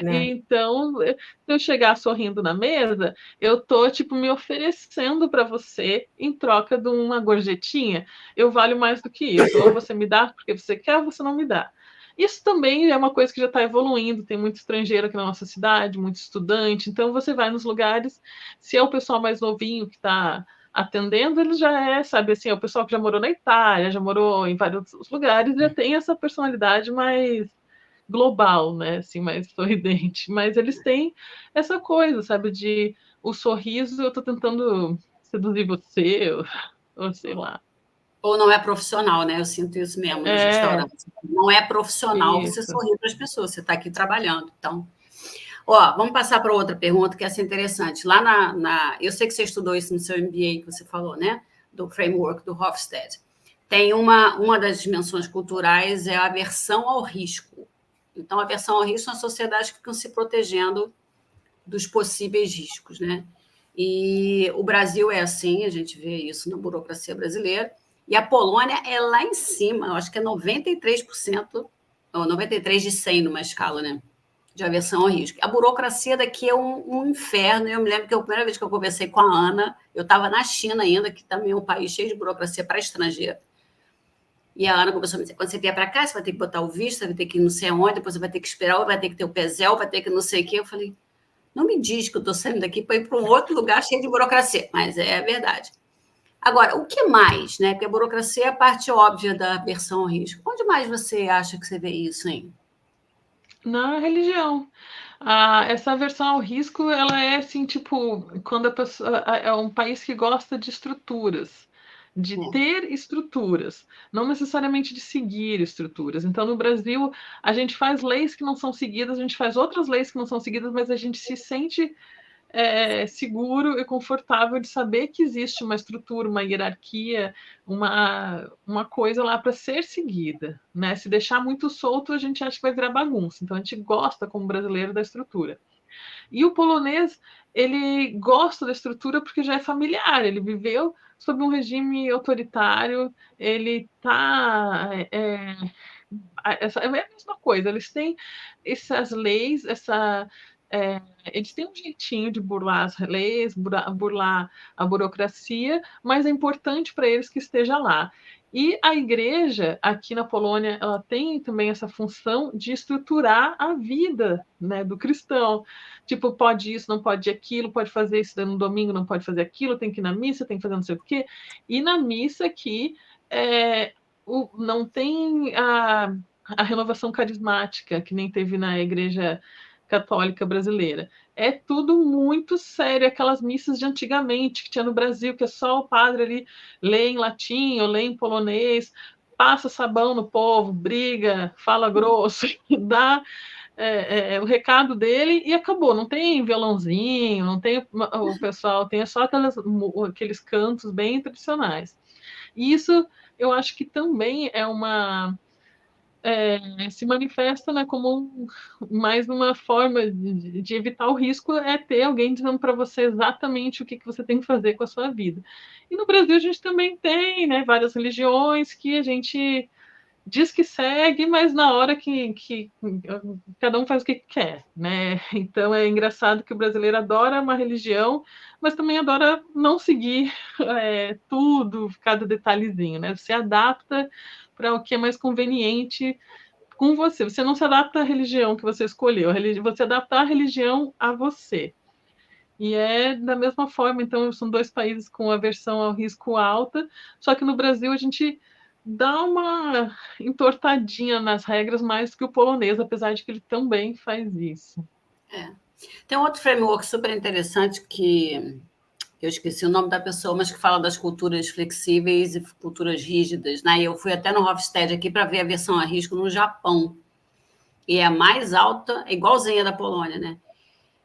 A: Né?
C: Então, se eu chegar sorrindo na mesa, eu tô, tipo, me oferecendo para você em troca de uma gorjetinha. Eu valho mais do que isso. Ou você me dá porque você quer, ou você não me dá. Isso também é uma coisa que já está evoluindo. Tem muito estrangeiro aqui na nossa cidade, muito estudante. Então, você vai nos lugares, se é o pessoal mais novinho que está atendendo, ele já sabe, assim, é o pessoal que já morou na Itália, já morou em vários lugares, já tem essa personalidade mais global, né, assim, mais sorridente, mas eles têm essa coisa, sabe, de o sorriso, eu tô tentando seduzir você, ou sei lá.
B: Ou não é profissional, né? Eu sinto isso mesmo nos restaurantes. Não é profissional você sorrir para as pessoas, você está aqui trabalhando, então... vamos passar para outra pergunta, que essa é interessante. Lá eu sei que você estudou isso no seu MBA, que você falou, né? Do framework do Hofstede. Tem uma das dimensões culturais é a aversão ao risco. Então, a aversão ao risco são as sociedades que ficam se protegendo dos possíveis riscos, né? E o Brasil é assim, a gente vê isso na burocracia brasileira, e a Polônia é lá em cima, eu acho que é 93%, ou 93 de 100 numa escala, né? De aversão ao risco. A burocracia daqui é um inferno. Eu me lembro que a primeira vez que eu conversei com a Ana, eu estava na China ainda, que também é um país cheio de burocracia para estrangeiro. E a Ana começou a me dizer, quando você vier para cá, você vai ter que botar o visto, você vai ter que ir não sei aonde, depois você vai ter que esperar, vai ter que ter o PESEL, vai ter que não sei o quê. Eu falei, não me diz que eu estou saindo daqui para ir para um outro lugar cheio de burocracia. Mas é verdade. Agora, o que mais, né? Porque a burocracia é a parte óbvia da aversão ao risco. Onde mais você acha que você vê isso, hein?
C: Na religião. Essa aversão ao risco, ela é assim, tipo, quando a pessoa é um país que gosta de estruturas, de ter estruturas, não necessariamente de seguir estruturas. Então, no Brasil, a gente faz leis que não são seguidas, a gente faz outras leis que não são seguidas, mas a gente se sente seguro e confortável de saber que existe uma estrutura, uma hierarquia, uma coisa lá para ser seguida, né? Se deixar muito solto, a gente acha que vai virar bagunça. Então, a gente gosta, como brasileiro, da estrutura. E o polonês, ele gosta da estrutura porque já é familiar, ele viveu sob um regime autoritário, ele está... é a mesma coisa, eles têm essas leis, eles têm um jeitinho de burlar as leis, burlar a burocracia, mas é importante para eles que esteja lá. E a igreja, aqui na Polônia, ela tem também essa função de estruturar a vida, né, do cristão. Tipo, pode isso, não pode aquilo, pode fazer isso no domingo, não pode fazer aquilo, tem que ir na missa, tem que fazer não sei o quê. E na missa aqui, não tem a renovação carismática, que nem teve na igreja católica brasileira. É tudo muito sério, aquelas missas de antigamente que tinha no Brasil, que é só o padre ali lê em latim ou lê em polonês, passa sabão no povo, briga, fala grosso, dá o recado dele e acabou. Não tem violãozinho, não tem o pessoal, tem só aqueles cantos bem tradicionais. E isso eu acho que também se manifesta, né, como mais uma forma de evitar o risco, é ter alguém dizendo para você exatamente o que você tem que fazer com a sua vida. E no Brasil a gente também tem, né, várias religiões que a gente diz que segue, mas na hora que cada um faz o que quer, né? Então é engraçado que o brasileiro adora uma religião, mas também adora não seguir tudo, cada detalhezinho, né? Você adapta para o que é mais conveniente com você. Você não se adapta à religião que você escolheu, você adapta a religião a você. E é da mesma forma, então, são dois países com aversão ao risco alta, só que no Brasil a gente dá uma entortadinha nas regras mais que o polonês, apesar de que ele também faz isso.
B: Tem um outro framework super interessante que eu esqueci o nome da pessoa, mas que fala das culturas flexíveis e culturas rígidas, né? Eu fui até no Hofstede aqui para ver a versão a risco no Japão. E é a mais alta, é igualzinha da Polônia, né?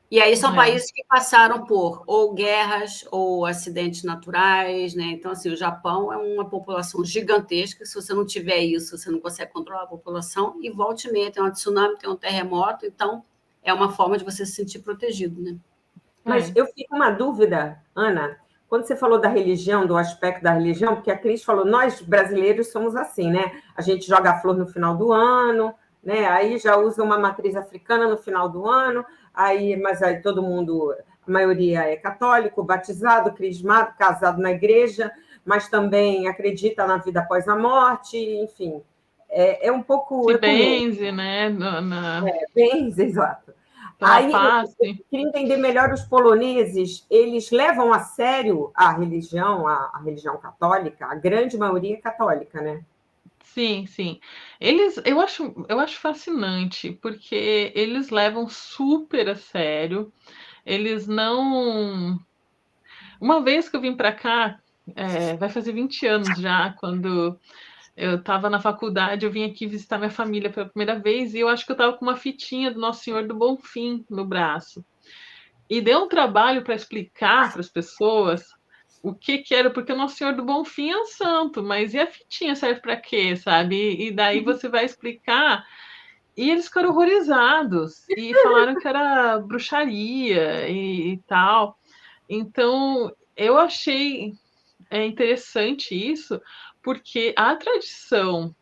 B: E aí são países que passaram por ou guerras ou acidentes naturais, né? Então, assim, o Japão é uma população gigantesca. Se você não tiver isso, você não consegue controlar a população. E volte e meia, tem um tsunami, tem um terremoto. Então, é uma forma de você se sentir protegido, né?
A: Mas eu fico uma dúvida, Ana, quando você falou da religião, do aspecto da religião, porque a Cris falou, nós brasileiros somos assim, né? A gente joga a flor no final do ano, né? Aí já usa uma matriz africana no final do ano, mas aí todo mundo, a maioria é católico, batizado, crismado, casado na igreja, mas também acredita na vida após a morte, enfim. É um pouco...
C: Se benze, né?
A: Benze, exato.
C: Aí,
A: eu queria entender melhor os poloneses, eles levam a sério a religião católica, a grande maioria é católica, né?
C: Sim, sim. Eu acho fascinante, porque eles levam super a sério, eles não... Uma vez que eu vim para cá, vai fazer 20 anos já, quando eu estava na faculdade, eu vim aqui visitar minha família pela primeira vez, e eu acho que eu estava com uma fitinha do Nosso Senhor do Bonfim no braço. E deu um trabalho para explicar para as pessoas o que era, porque o Nosso Senhor do Bonfim é um santo, mas e a fitinha serve para quê, sabe? E daí você vai explicar, e eles ficaram horrorizados, e falaram que era bruxaria e tal. Então, eu achei interessante isso, porque a tradição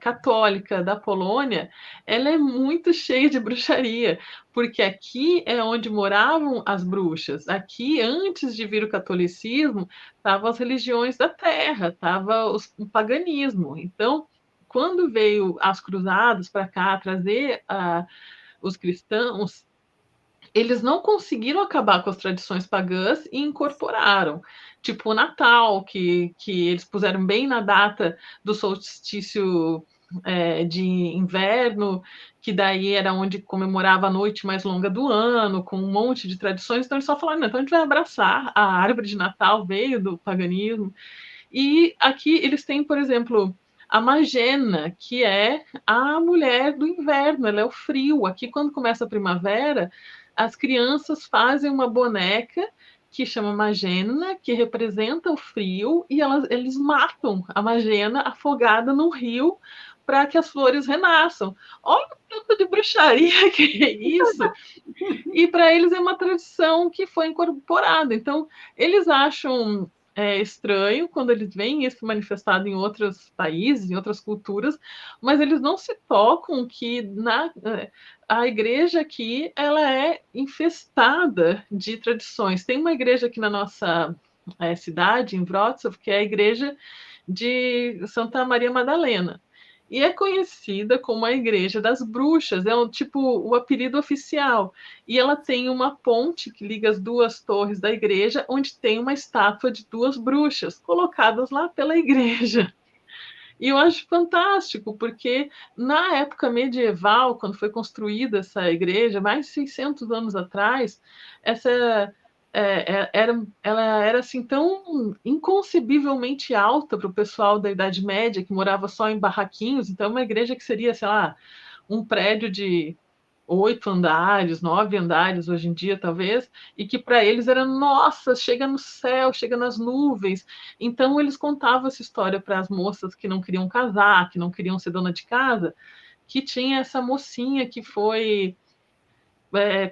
C: católica da Polônia, ela é muito cheia de bruxaria, porque aqui é onde moravam as bruxas. Aqui, antes de vir o catolicismo, estavam as religiões da terra, estava o paganismo. Então, quando veio as cruzadas para cá trazer os cristãos, eles não conseguiram acabar com as tradições pagãs e incorporaram. Tipo o Natal, que eles puseram bem na data do solstício de inverno, que daí era onde comemorava a noite mais longa do ano, com um monte de tradições. Então eles só falaram, não, então a gente vai abraçar a árvore de Natal, veio do paganismo. E aqui eles têm, por exemplo, a Magena, que é a mulher do inverno, ela é o frio. Aqui, quando começa a primavera, as crianças fazem uma boneca que chama Magena, que representa o frio, e eles matam a Magena afogada no rio para que as flores renasçam. Olha o tanto de bruxaria que é isso! E para eles é uma tradição que foi incorporada. Então, eles acham estranho quando eles veem isso manifestado em outros países, em outras culturas, mas eles não se tocam que a igreja aqui ela é infestada de tradições. Tem uma igreja aqui na nossa cidade, em Wrocław, que é a igreja de Santa Maria Madalena. E é conhecida como a Igreja das Bruxas, é o apelido oficial. E ela tem uma ponte que liga as duas torres da igreja, onde tem uma estátua de duas bruxas colocadas lá pela igreja. E eu acho fantástico, porque na época medieval, quando foi construída essa igreja, mais de 600 anos atrás, essa ela era assim tão inconcebivelmente alta para o pessoal da Idade Média, que morava só em barraquinhos. Então, uma igreja que seria, sei lá, um prédio de 8 andares, 9 andares hoje em dia, talvez, e que para eles era, nossa, chega no céu, chega nas nuvens. Então, eles contavam essa história para as moças que não queriam casar, que não queriam ser dona de casa, que tinha essa mocinha que foi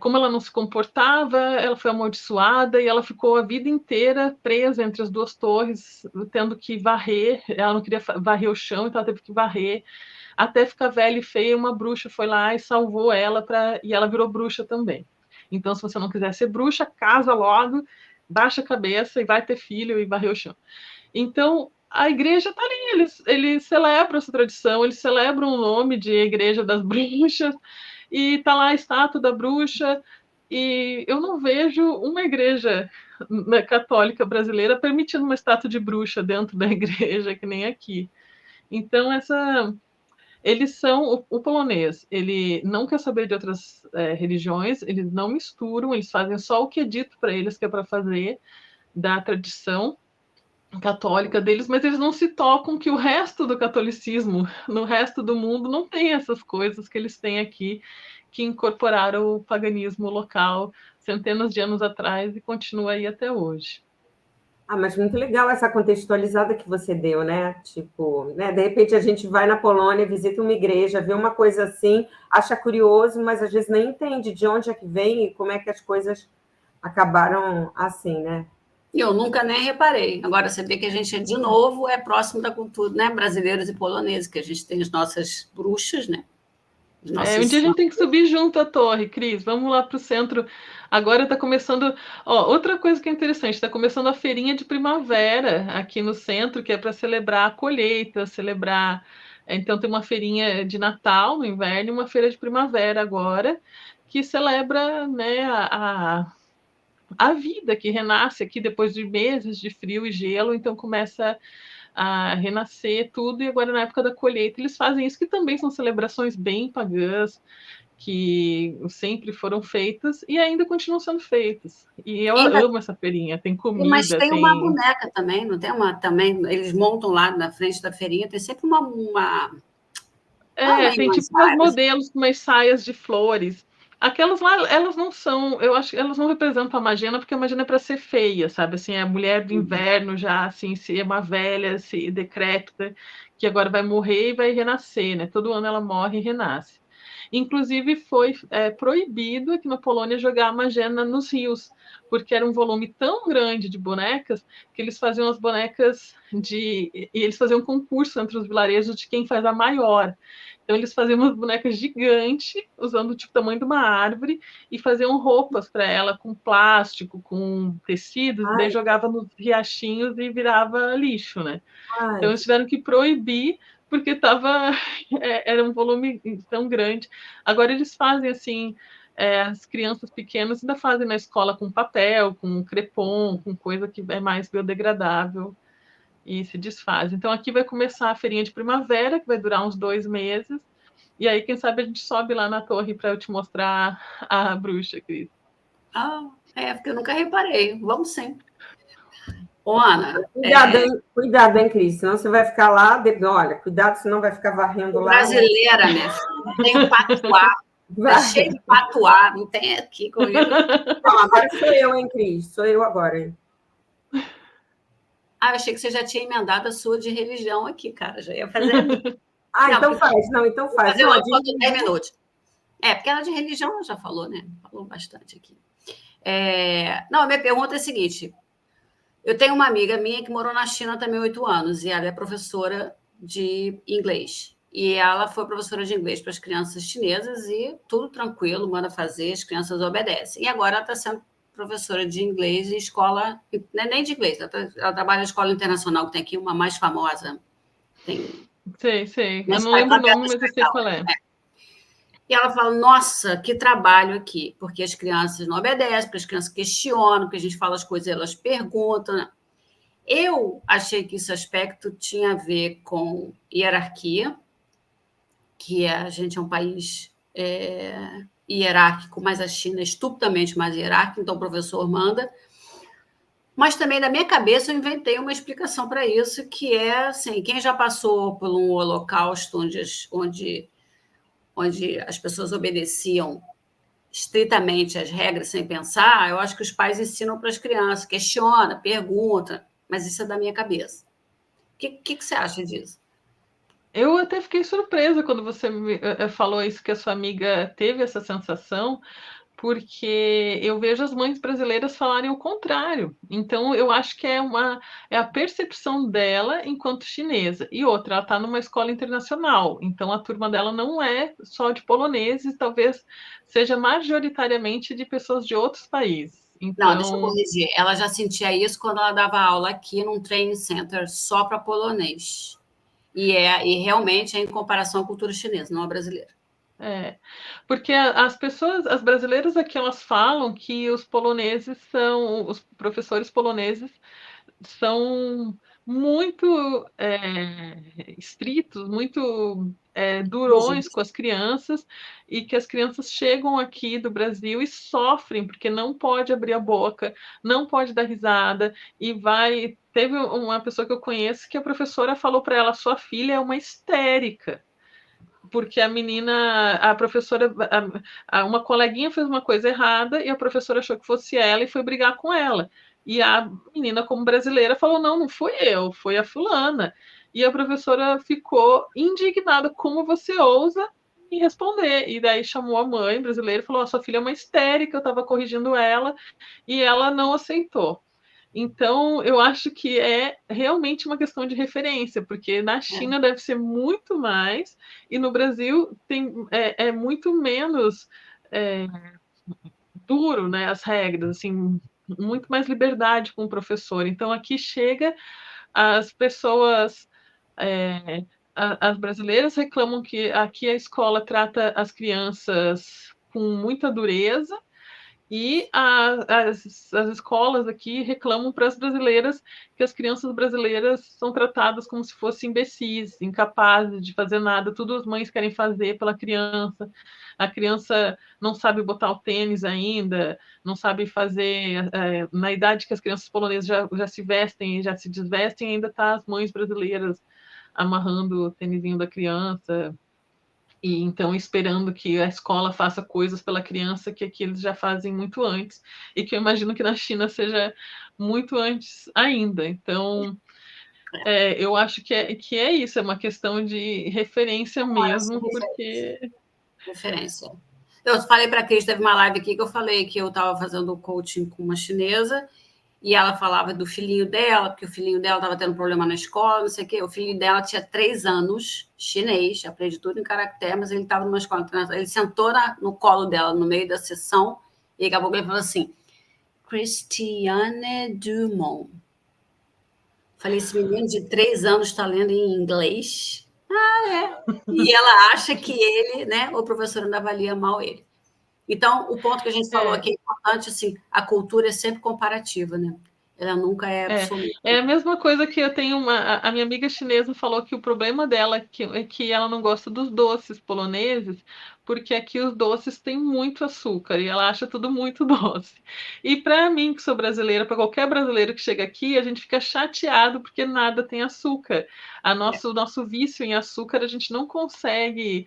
C: como ela não se comportava, ela foi amaldiçoada e ela ficou a vida inteira presa entre as duas torres, tendo que varrer. Ela não queria varrer o chão, então ela teve que varrer até ficar velha e feia. Uma bruxa foi lá e salvou ela, e ela virou bruxa também. Então, se você não quiser ser bruxa, casa logo, baixa a cabeça e vai ter filho e varrer o chão. Então, a igreja está ali, eles celebram essa tradição, eles celebram o nome de Igreja das Bruxas, e tá lá a estátua da bruxa, e eu não vejo uma igreja católica brasileira permitindo uma estátua de bruxa dentro da igreja, que nem aqui. Então, eles são o polonês, ele não quer saber de outras religiões, eles não misturam, eles fazem só o que é dito para eles que é para fazer da tradição católica deles, mas eles não se tocam que o resto do catolicismo, no resto do mundo, não tem essas coisas que eles têm aqui, que incorporaram o paganismo local centenas de anos atrás e continua aí até hoje.
A: Ah, mas muito legal essa contextualizada que você deu, né? Tipo, né? De repente a gente vai na Polônia, visita uma igreja, vê uma coisa assim, acha curioso, mas às vezes nem entende de onde é que vem e como é que as coisas acabaram assim, né?
B: Eu nunca nem reparei. Agora, você vê que a gente, de novo, é próximo da cultura, né? Brasileiros e poloneses, que a gente tem as nossas bruxas, né?
C: Um dia a gente tem que subir junto à torre, Cris. Vamos lá para o centro. Agora está começando. Outra coisa que é interessante, está começando a feirinha de primavera aqui no centro, que é para celebrar a colheita, celebrar. Então tem uma feirinha de Natal no inverno e uma feira de primavera agora, que celebra, né, a vida que renasce aqui depois de meses de frio e gelo, então começa a renascer tudo, e agora na época da colheita eles fazem isso, que também são celebrações bem pagãs, que sempre foram feitas e ainda continuam sendo feitas. E eu amo essa feirinha, tem comida,
B: mas tem uma boneca também, não tem uma também? Eles montam lá na frente da feirinha, tem sempre uma...
C: tem tipo umas modelos com umas saias de flores. Aquelas lá, elas não são, eu acho que elas não representam a Magena, porque a Magena é para ser feia, sabe? Assim, é a mulher do inverno já, assim, se é uma velha, se decrépita, que agora vai morrer e vai renascer, né? Todo ano ela morre e renasce. Inclusive, foi proibido aqui na Polônia jogar a Magena nos rios, porque era um volume tão grande de bonecas que eles faziam as bonecas e eles faziam um concurso entre os vilarejos de quem faz a maior. Então, eles faziam umas bonecas gigantes, usando tipo, o tamanho de uma árvore, e faziam roupas para ela com plástico, com tecidos, e daí jogava nos riachinhos e virava lixo, né? Então, eles tiveram que proibir, porque era um volume tão grande. Agora, eles fazem assim, as crianças pequenas ainda fazem na escola com papel, com crepom, com coisa que é mais biodegradável. e se desfaz. Então, aqui vai começar a feirinha de primavera, que vai durar uns 2 meses, e aí, quem sabe, a gente sobe lá na torre para eu te mostrar a bruxa, Cris.
B: Porque eu nunca reparei. Vamos sim. Ô, Ana...
A: Cuidado, hein, Cris? Senão você vai ficar lá... Olha, cuidado, senão vai ficar varrendo lá.
B: Brasileira, minha filha. Tem patuá. Tá cheio de patuá. Não tem aqui comigo.
A: Não, agora sou eu, hein, Cris? Sou eu agora, hein?
B: Eu achei que você já tinha emendado a sua de religião aqui, cara. Já ia fazer a minha.
A: Então faz. Não, então faz.
B: Fazer logo quando 10 minutos. Porque ela de religião ela já falou, né? Falou bastante aqui. Não, a minha pergunta é a seguinte. Eu tenho uma amiga minha que morou na China também 8 anos, e ela é professora de inglês. E ela foi professora de inglês para as crianças chinesas, e tudo tranquilo, manda fazer, as crianças obedecem. E agora ela está sendo professora de inglês em escola, não é nem de inglês, ela trabalha na escola internacional, que tem aqui uma mais famosa.
C: Sei. Eu não lembro o nome, mas eu sei qual é.
B: E ela fala, nossa, que trabalho aqui, porque as crianças não obedecem, porque as crianças questionam, porque a gente fala as coisas, elas perguntam. Eu achei que esse aspecto tinha a ver com hierarquia, que a gente é um país hierárquico, mas a China é estupidamente mais hierárquica, então o professor manda. Mas também, na minha cabeça, eu inventei uma explicação para isso, que é, assim, quem já passou por um holocausto onde as pessoas obedeciam estritamente as regras sem pensar, eu acho que os pais ensinam para as crianças, questiona, pergunta, mas isso é da minha cabeça. O que você acha disso?
C: Eu até fiquei surpresa quando você me falou isso, que a sua amiga teve essa sensação, porque eu vejo as mães brasileiras falarem o contrário. Então, eu acho que é a percepção dela enquanto chinesa. E outra, ela está numa escola internacional, então a turma dela não é só de poloneses, talvez seja majoritariamente de pessoas de outros países. Então...
B: Não, deixa eu corrigir. Ela já sentia isso quando ela dava aula aqui num training center só para polonês. E realmente é em comparação à cultura chinesa, não a brasileira.
C: Porque as brasileiras aqui, elas falam que os professores poloneses são muito estritos, muito durões com as crianças, e que as crianças chegam aqui do Brasil e sofrem, porque não pode abrir a boca, não pode dar risada, e vai... Teve uma pessoa que eu conheço que a professora falou para ela, sua filha é uma histérica, porque a professora, uma coleguinha fez uma coisa errada e a professora achou que fosse ela e foi brigar com ela. E a menina, como brasileira, falou, não fui eu, foi a fulana. E a professora ficou indignada, como você ousa em responder? E daí chamou a mãe brasileira e falou, sua filha é uma histérica, eu estava corrigindo ela, e ela não aceitou. Então, eu acho que é realmente uma questão de referência, porque na China deve ser muito mais, e no Brasil é muito menos duro, né, as regras, assim, muito mais liberdade com o professor. Então, aqui chega, as pessoas, as brasileiras reclamam que aqui a escola trata as crianças com muita dureza, e as escolas aqui reclamam para as brasileiras que as crianças brasileiras são tratadas como se fossem imbecis, incapazes de fazer nada, tudo as mães querem fazer pela criança. A criança não sabe botar o tênis ainda, não sabe fazer... na idade que as crianças polonesas já se vestem e já se desvestem, ainda tá as mães brasileiras amarrando o tênisinho da criança, e então esperando que a escola faça coisas pela criança que aqui eles já fazem muito antes, e que eu imagino que na China seja muito antes ainda. Então, eu acho que é isso, é uma questão de referência mesmo, porque...
B: Referência. Eu falei para a Cris, teve uma live aqui que eu falei que eu estava fazendo coaching com uma chinesa, e ela falava do filhinho dela, porque o filhinho dela estava tendo problema na escola, não sei o quê. O filho dela tinha 3 anos, chinês, aprende tudo em caractere, mas ele estava numa escola internacional. Ele sentou no colo dela, no meio da sessão, e daqui a pouco ele falou assim, Christiane Dumont. Falei, esse menino de 3 anos está lendo em inglês? E ela acha que ele, né, o professor ainda avalia mal ele. Então, o ponto que a gente falou aqui é importante, assim, a cultura é sempre comparativa, né? Ela nunca é absoluta.
C: É a mesma coisa que eu tenho a minha amiga chinesa falou que o problema dela é que ela não gosta dos doces poloneses, porque aqui os doces têm muito açúcar e ela acha tudo muito doce. E para mim, que sou brasileira, para qualquer brasileiro que chega aqui, a gente fica chateado porque nada tem açúcar. O nosso vício em açúcar, a gente não consegue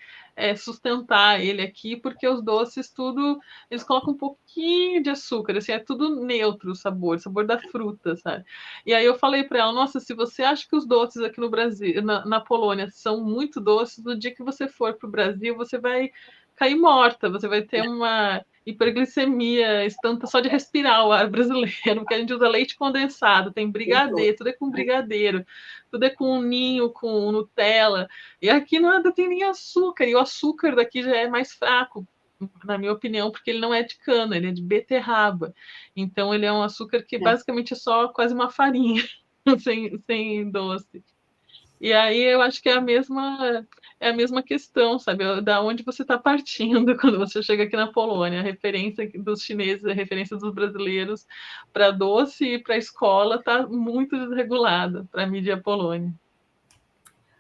C: sustentar ele aqui, porque os doces tudo, eles colocam um pouquinho de açúcar, assim, é tudo neutro o sabor da fruta, sabe? E aí eu falei para ela, nossa, se você acha que os doces aqui no Brasil, na Polônia, são muito doces, no dia que você for para o Brasil, você vai cair morta, você vai ter uma hiperglicemia instantânea só de respirar o ar brasileiro, porque a gente usa leite condensado, tem brigadeiro, tudo é com brigadeiro, tudo é com ninho, com Nutella, e aqui nada tem nem açúcar, e o açúcar daqui já é mais fraco, na minha opinião, porque ele não é de cana, ele é de beterraba. Então, ele é um açúcar que basicamente é só quase uma farinha, sem doce. E aí eu acho que é a mesma questão, sabe? Da onde você está partindo quando você chega aqui na Polônia. A referência dos chineses, a referência dos brasileiros para doce e para escola está muito desregulada para a mídia Polônia.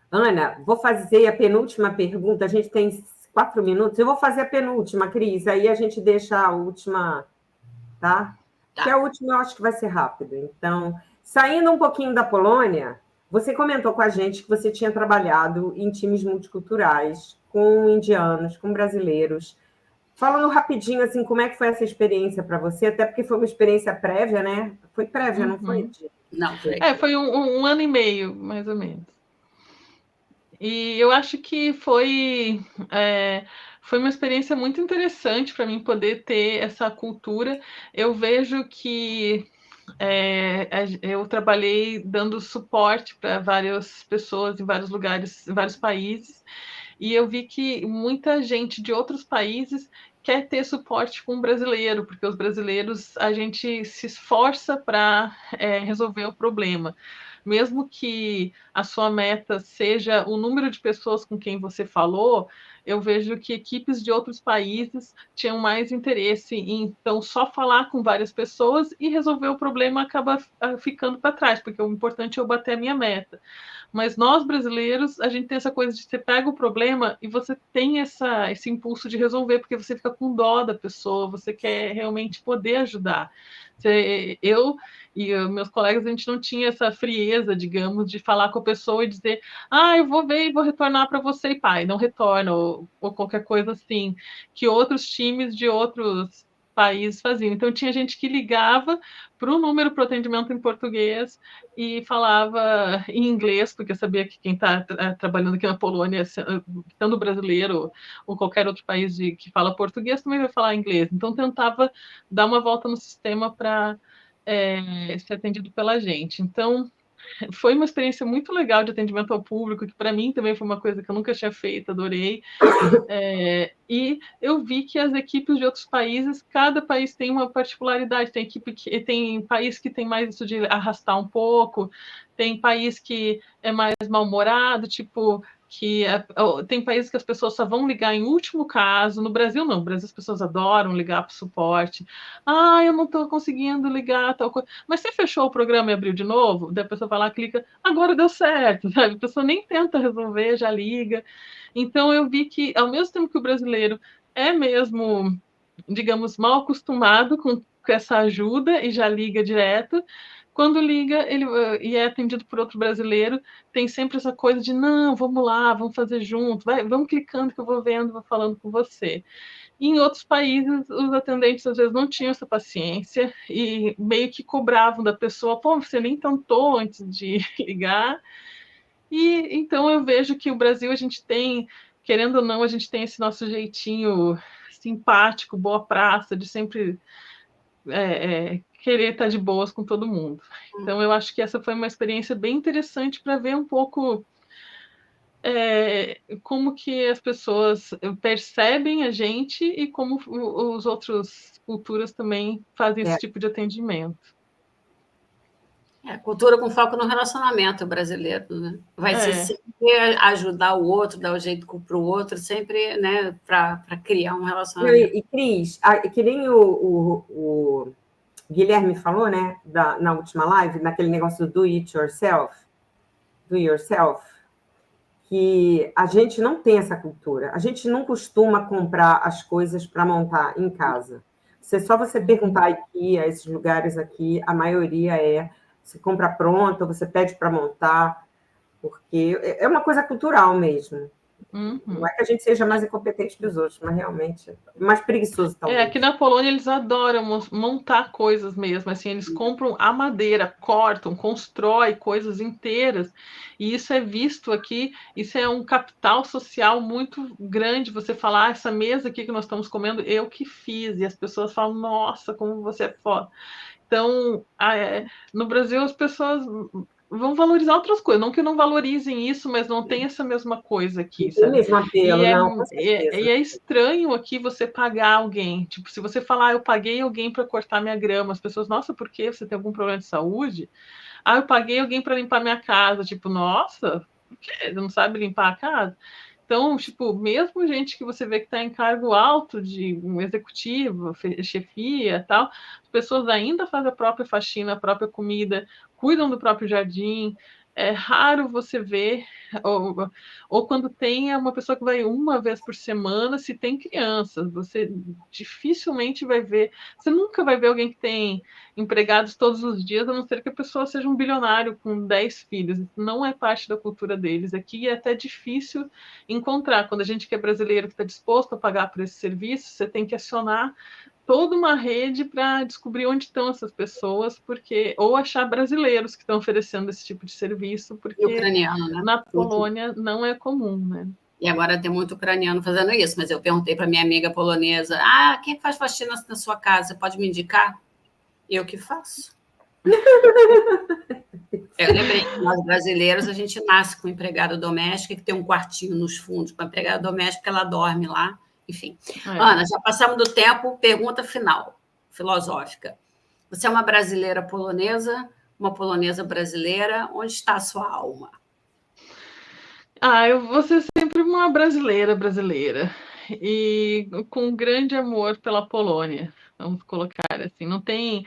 A: Ana, vou fazer a penúltima pergunta. A gente tem 4 minutos. Eu vou fazer a penúltima, Cris. Aí a gente deixa a última, tá? Que a última eu acho que vai ser rápido. Então, saindo um pouquinho da Polônia, você comentou com a gente que você tinha trabalhado em times multiculturais, com indianos, com brasileiros. Falando rapidinho, assim, como é que foi essa experiência para você? Até porque foi uma experiência prévia, né? Foi prévia, não foi?
B: Não, foi.
C: Foi um ano e meio, mais ou menos. E eu acho que foi uma experiência muito interessante para mim poder ter essa cultura. Eu vejo que eu trabalhei dando suporte para várias pessoas em vários lugares, em vários países, e eu vi que muita gente de outros países quer ter suporte com o brasileiro, porque os brasileiros, a gente se esforça para resolver o problema. Mesmo que a sua meta seja o número de pessoas com quem você falou, eu vejo que equipes de outros países tinham mais interesse em, então, só falar com várias pessoas e resolver o problema acaba ficando para trás, porque o importante é eu bater a minha meta. Mas nós, brasileiros, a gente tem essa coisa de você pega o problema e você tem esse impulso de resolver, porque você fica com dó da pessoa, você quer realmente poder ajudar. Eu e meus colegas, a gente não tinha essa frieza, digamos, de falar com a pessoa e dizer, eu vou ver e vou retornar para você, e pai, não retorna, ou qualquer coisa assim, que outros times de outros países faziam. Então, tinha gente que ligava para o número para o atendimento em português e falava em inglês, porque sabia que quem está trabalhando aqui na Polônia, sendo brasileiro ou qualquer outro país que fala português, também vai falar inglês. Então, tentava dar uma volta no sistema para ser atendido pela gente. Então, foi uma experiência muito legal de atendimento ao público, que para mim também foi uma coisa que eu nunca tinha feito, adorei. E eu vi que as equipes de outros países, cada país tem uma particularidade. Tem país que tem mais isso de arrastar um pouco, tem país que é mais mal-humorado, tipo que tem países que as pessoas só vão ligar em último caso. No Brasil, não. No Brasil, as pessoas adoram ligar para o suporte. Eu não estou conseguindo ligar, tal coisa. Mas você fechou o programa e abriu de novo? Daí a pessoa vai lá, clica, agora deu certo, sabe? A pessoa nem tenta resolver, já liga. Então, eu vi que, ao mesmo tempo que o brasileiro é mesmo, digamos, mal acostumado com essa ajuda e já liga direto, quando liga e é atendido por outro brasileiro, tem sempre essa coisa de, não, vamos lá, vamos fazer junto, vamos clicando que eu vou vendo, vou falando com você. E em outros países, os atendentes às vezes não tinham essa paciência e meio que cobravam da pessoa, pô, você nem tentou antes de ligar. E então eu vejo que o Brasil, a gente tem, querendo ou não, a gente tem esse nosso jeitinho simpático, boa praça, de sempre querer estar de boas com todo mundo. Então eu acho que essa foi uma experiência bem interessante para ver um pouco como que as pessoas percebem a gente e como os outras culturas também fazem esse tipo de atendimento.
B: Cultura com foco no relacionamento brasileiro, né? Vai ser sempre ajudar o outro, dar o jeito para o outro, sempre, né, para criar um relacionamento.
A: E Cris, que nem o Guilherme falou, né, na última live, naquele negócio do do yourself, que a gente não tem essa cultura. A gente não costuma comprar as coisas para montar em casa. Só você perguntar aqui, a esses lugares aqui, a maioria você compra pronta, você pede para montar, porque é uma coisa cultural mesmo. Não é que a gente seja mais incompetente que os outros, mas realmente mais preguiçoso, talvez.
C: Aqui na Polônia eles adoram montar coisas mesmo, assim, eles compram a madeira, cortam, constroem coisas inteiras, e isso é visto aqui, isso é um capital social muito grande, você falar, essa mesa aqui que nós estamos comendo, eu que fiz, e as pessoas falam, nossa, como você é foda. Então, no Brasil as pessoas vão valorizar outras coisas, não que não valorizem isso, mas não tem essa mesma coisa aqui,
A: Tem
C: sabe?
A: mesmo apelo, não, com
C: E
A: certeza.
C: é estranho aqui você pagar alguém. Tipo, se você falar, eu paguei alguém para cortar minha grama, as pessoas, nossa, por quê? Você tem algum problema de saúde? Eu paguei alguém para limpar minha casa. Tipo, nossa, por quê? Você não sabe limpar a casa? Então, tipo, mesmo gente que você vê que está em cargo alto de um executivo, chefia, tal, as pessoas ainda fazem a própria faxina, a própria comida, cuidam do próprio jardim. É raro você ver, ou quando tem uma pessoa que vai uma vez por semana, se tem crianças, você dificilmente vai ver, você nunca vai ver alguém que tem empregados todos os dias, a não ser que a pessoa seja um bilionário com 10 filhos. Isso não é parte da cultura deles. Aqui é até difícil encontrar. Quando a gente que é brasileiro que está disposto a pagar por esse serviço, você tem que acionar toda uma rede para descobrir onde estão essas pessoas, porque ou achar brasileiros que estão oferecendo esse tipo de serviço,
B: E
C: porque
B: ucraniano, né?
C: na Polônia não é comum, né?
B: E agora tem muito ucraniano fazendo isso, mas eu perguntei para minha amiga polonesa: quem faz faxina na sua casa? Você pode me indicar? Eu que faço. Eu lembrei que nós brasileiros, a gente nasce com empregada doméstica, que tem um quartinho nos fundos com a empregada doméstica, que ela dorme lá. Enfim. Ana, já passamos do tempo. Pergunta final, filosófica. Você é uma brasileira polonesa, uma polonesa brasileira. Onde está a sua alma?
C: Eu vou ser sempre uma brasileira. E com um grande amor pela Polônia. Vamos colocar assim. Não tem.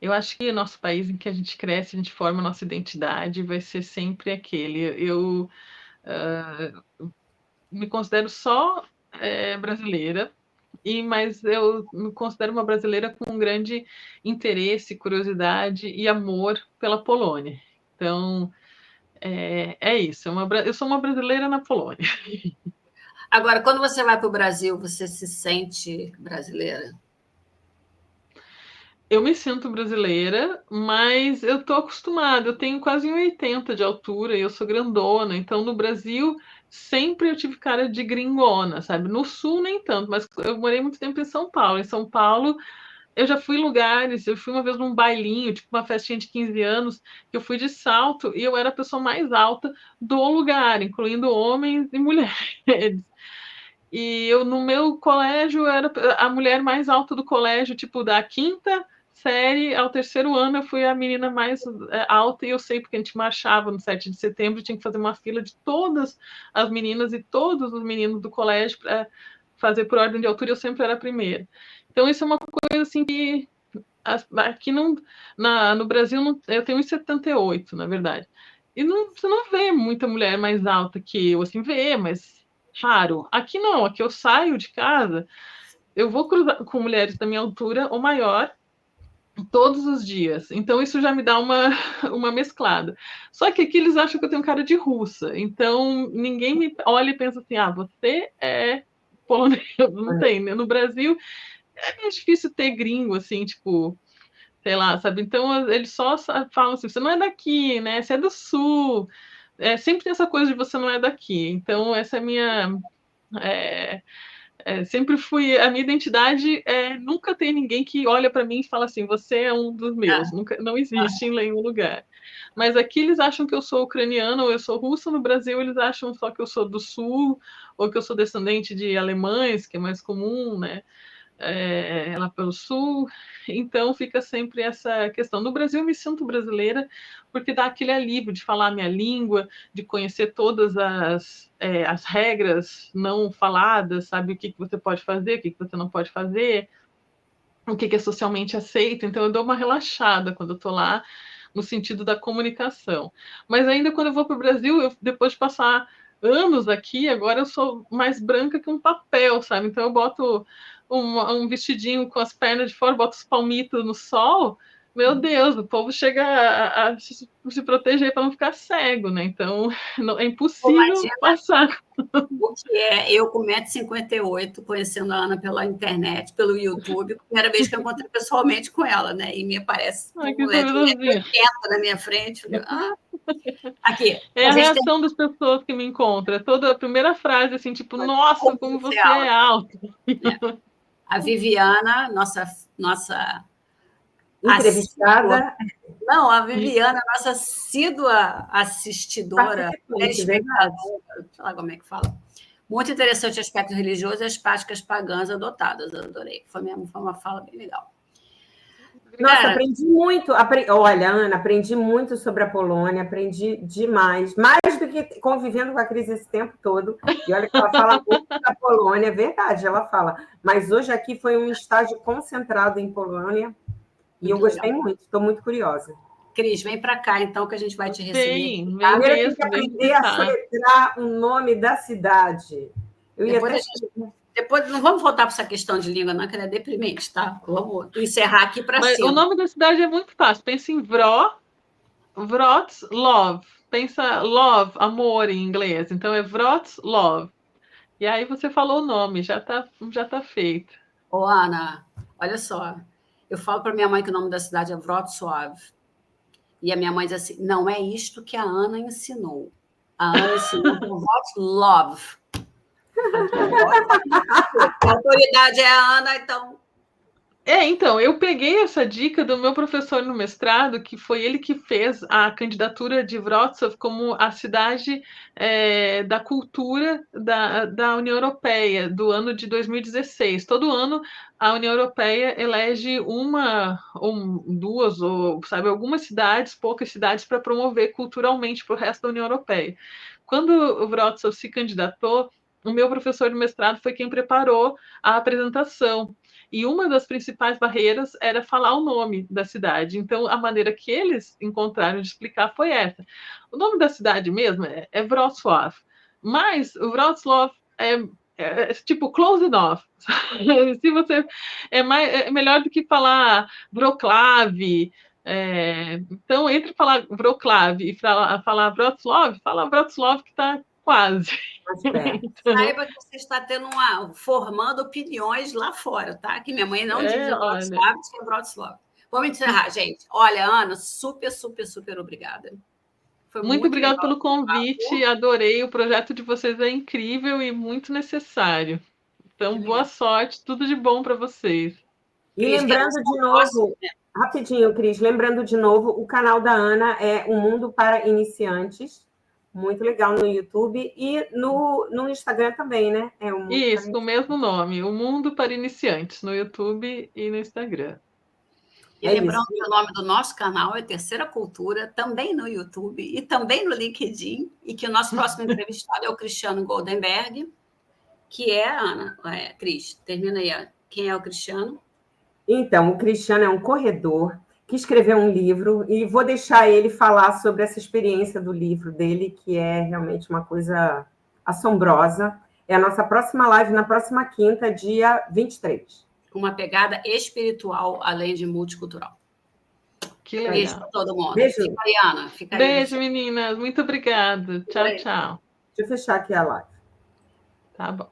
C: Eu acho que o nosso país em que a gente cresce, a gente forma a nossa identidade, vai ser sempre aquele. Eu me considero só brasileira, mas eu me considero uma brasileira com um grande interesse, curiosidade e amor pela Polônia. Então, é isso. Eu sou uma brasileira na Polônia.
B: Agora, quando você vai para o Brasil, você se sente brasileira?
C: Eu me sinto brasileira, mas eu tô acostumada. Eu tenho quase 1,80 de altura e eu sou grandona. Então, no Brasil, sempre eu tive cara de gringona, sabe? No Sul, nem tanto, mas eu morei muito tempo em São Paulo. Em São Paulo, eu já fui em lugares. Eu fui uma vez num bailinho, tipo uma festinha de 15 anos, que eu fui de salto e eu era a pessoa mais alta do lugar, incluindo homens e mulheres. E eu, no meu colégio, era a mulher mais alta do colégio, tipo, da quinta série ao terceiro ano, eu fui a menina mais alta, e eu sei porque a gente marchava no 7 de setembro, tinha que fazer uma fila de todas as meninas e todos os meninos do colégio para fazer por ordem de altura, e eu sempre era a primeira. Então, isso é uma coisa assim que aqui no Brasil eu tenho 1,78, na verdade. E você não vê muita mulher mais alta que eu, assim, vê, mas raro. Aqui não, aqui eu saio de casa, eu vou cruzar com mulheres da minha altura ou maior todos os dias. Então isso já me dá uma mesclada. Só que aqui eles acham que eu tenho cara de russa. Então ninguém me olha e pensa assim: você é polonês. Não tem, né? No Brasil é mais difícil ter gringo, assim, tipo, sei lá, sabe? Então eles só falam assim: você não é daqui, né? Você é do sul. Sempre tem essa coisa de você não é daqui. Então essa é a minha. Sempre fui. A minha identidade nunca tem ninguém que olha para mim e fala assim: você é um dos meus. Nunca, não existe em nenhum lugar. Mas aqui eles acham que eu sou ucraniana ou eu sou russa. No Brasil eles acham só que eu sou do sul ou que eu sou descendente de alemães, que é mais comum, né? Lá pelo sul. Então fica sempre essa questão. No Brasil eu me sinto brasileira porque dá aquele alívio de falar a minha língua, de conhecer todas as regras não faladas, sabe o que você pode fazer, o que você não pode fazer. o que é socialmente aceito, então eu dou uma relaxada quando eu estou lá, no sentido da comunicação. Mas ainda quando eu vou para o Brasil, depois de passar anos aqui, agora eu sou mais branca que um papel, sabe? Então eu boto um vestidinho com as pernas de fora, boto os palmitos no sol. Meu Deus, o povo chega a se proteger para não ficar cego, né? Então é impossível passar.
B: O que é eu com 1,58 m, conhecendo a Ana pela internet, pelo YouTube, primeira vez que eu encontrei pessoalmente com ela, né? E me aparece
C: Ai,
B: uma mulher de 1,80 m na minha frente. Falei, aqui.
C: É a reação das pessoas que me encontram. Toda a primeira frase, assim, tipo, nossa, como você é alto.
B: A Viviana, nossa
A: entrevistada.
B: Não, a Viviana, nossa assídua assistidora, telespectadora, sei lá como é que fala. Muito interessante o aspecto religioso e as práticas pagãs adotadas, eu adorei. Foi uma fala bem legal.
A: Nossa, aprendi muito. Olha, Ana, aprendi muito sobre a Polônia, aprendi demais, mais do que convivendo com a Cris esse tempo todo. E olha que ela fala muito da Polônia, é verdade, ela fala. Mas hoje aqui foi um estágio concentrado em Polônia e eu gostei muito, estou muito curiosa.
B: Cris, vem para cá, então, que a gente vai te receber.
C: Vem
A: Primeiro
C: mesmo,
A: tem que aprender a soletrar o nome da cidade. Eu ia até...
B: Depois, não vamos voltar para essa questão de língua, não, que ela é deprimente, tá? Vamos encerrar aqui para cima.
C: O nome da cidade é muito fácil. Pensa em Wrocław. Pensa love, amor em inglês. Então é Wrocław. E aí você falou o nome, já tá feito.
B: Ô, Ana, olha só. Eu falo para minha mãe que o nome da cidade é Wrocław. E a minha mãe diz assim, não é isto que a Ana ensinou. A Ana ensinou Wrocław. A autoridade é a Ana, então...
C: Então, eu peguei essa dica do meu professor no mestrado, que foi ele que fez a candidatura de Wrocław como a cidade da cultura da União Europeia, do ano de 2016. Todo ano, a União Europeia elege uma, ou duas, ou sabe, algumas cidades, poucas cidades, para promover culturalmente para o resto da União Europeia. Quando o Wrocław se candidatou, o meu professor de mestrado foi quem preparou a apresentação. E uma das principais barreiras era falar o nome da cidade. Então, a maneira que eles encontraram de explicar foi essa. O nome da cidade mesmo é Wrocław, mas o Wrocław é tipo close enough. Se você é melhor do que falar Wrocław. Então, entre falar Wrocław e falar Wrocław, fala Wrocław que está quase.
B: Então... Saiba que você está formando opiniões lá fora, tá? Que minha mãe não diz Wrocław, diz Wrocław. Vamos encerrar, gente. Olha, Ana, super, super, super obrigada.
C: Foi muito obrigada pelo convite, adorei. O projeto de vocês é incrível e muito necessário. Então, boa sorte, tudo de bom para vocês.
A: E lembrando de novo, rapidinho, Cris, lembrando de novo, o canal da Ana é O Mundo para Iniciantes. Muito legal no YouTube e no Instagram também, né?
C: Isso, com o mesmo nome, O Mundo para Iniciantes, no YouTube e no Instagram.
B: E lembrando que o nome do nosso canal é Terceira Cultura, também no YouTube e também no LinkedIn, e que o nosso próximo entrevistado é o Cristiano Goldenberg, que é a Ana. Cris, termina aí. Quem é o Cristiano?
A: Então, o Cristiano é um corredor que escreveu um livro, e vou deixar ele falar sobre essa experiência do livro dele, que é realmente uma coisa assombrosa. É a nossa próxima live, na próxima quinta, dia 23.
B: Uma pegada espiritual, além de multicultural.
C: Que legal.
B: Beijo para todo mundo.
A: Beijo.
B: Fica aí, Ana. Fica
C: Beijo, meninas. Muito obrigada. Tchau, tchau.
A: Deixa eu fechar aqui a live.
C: Tá bom.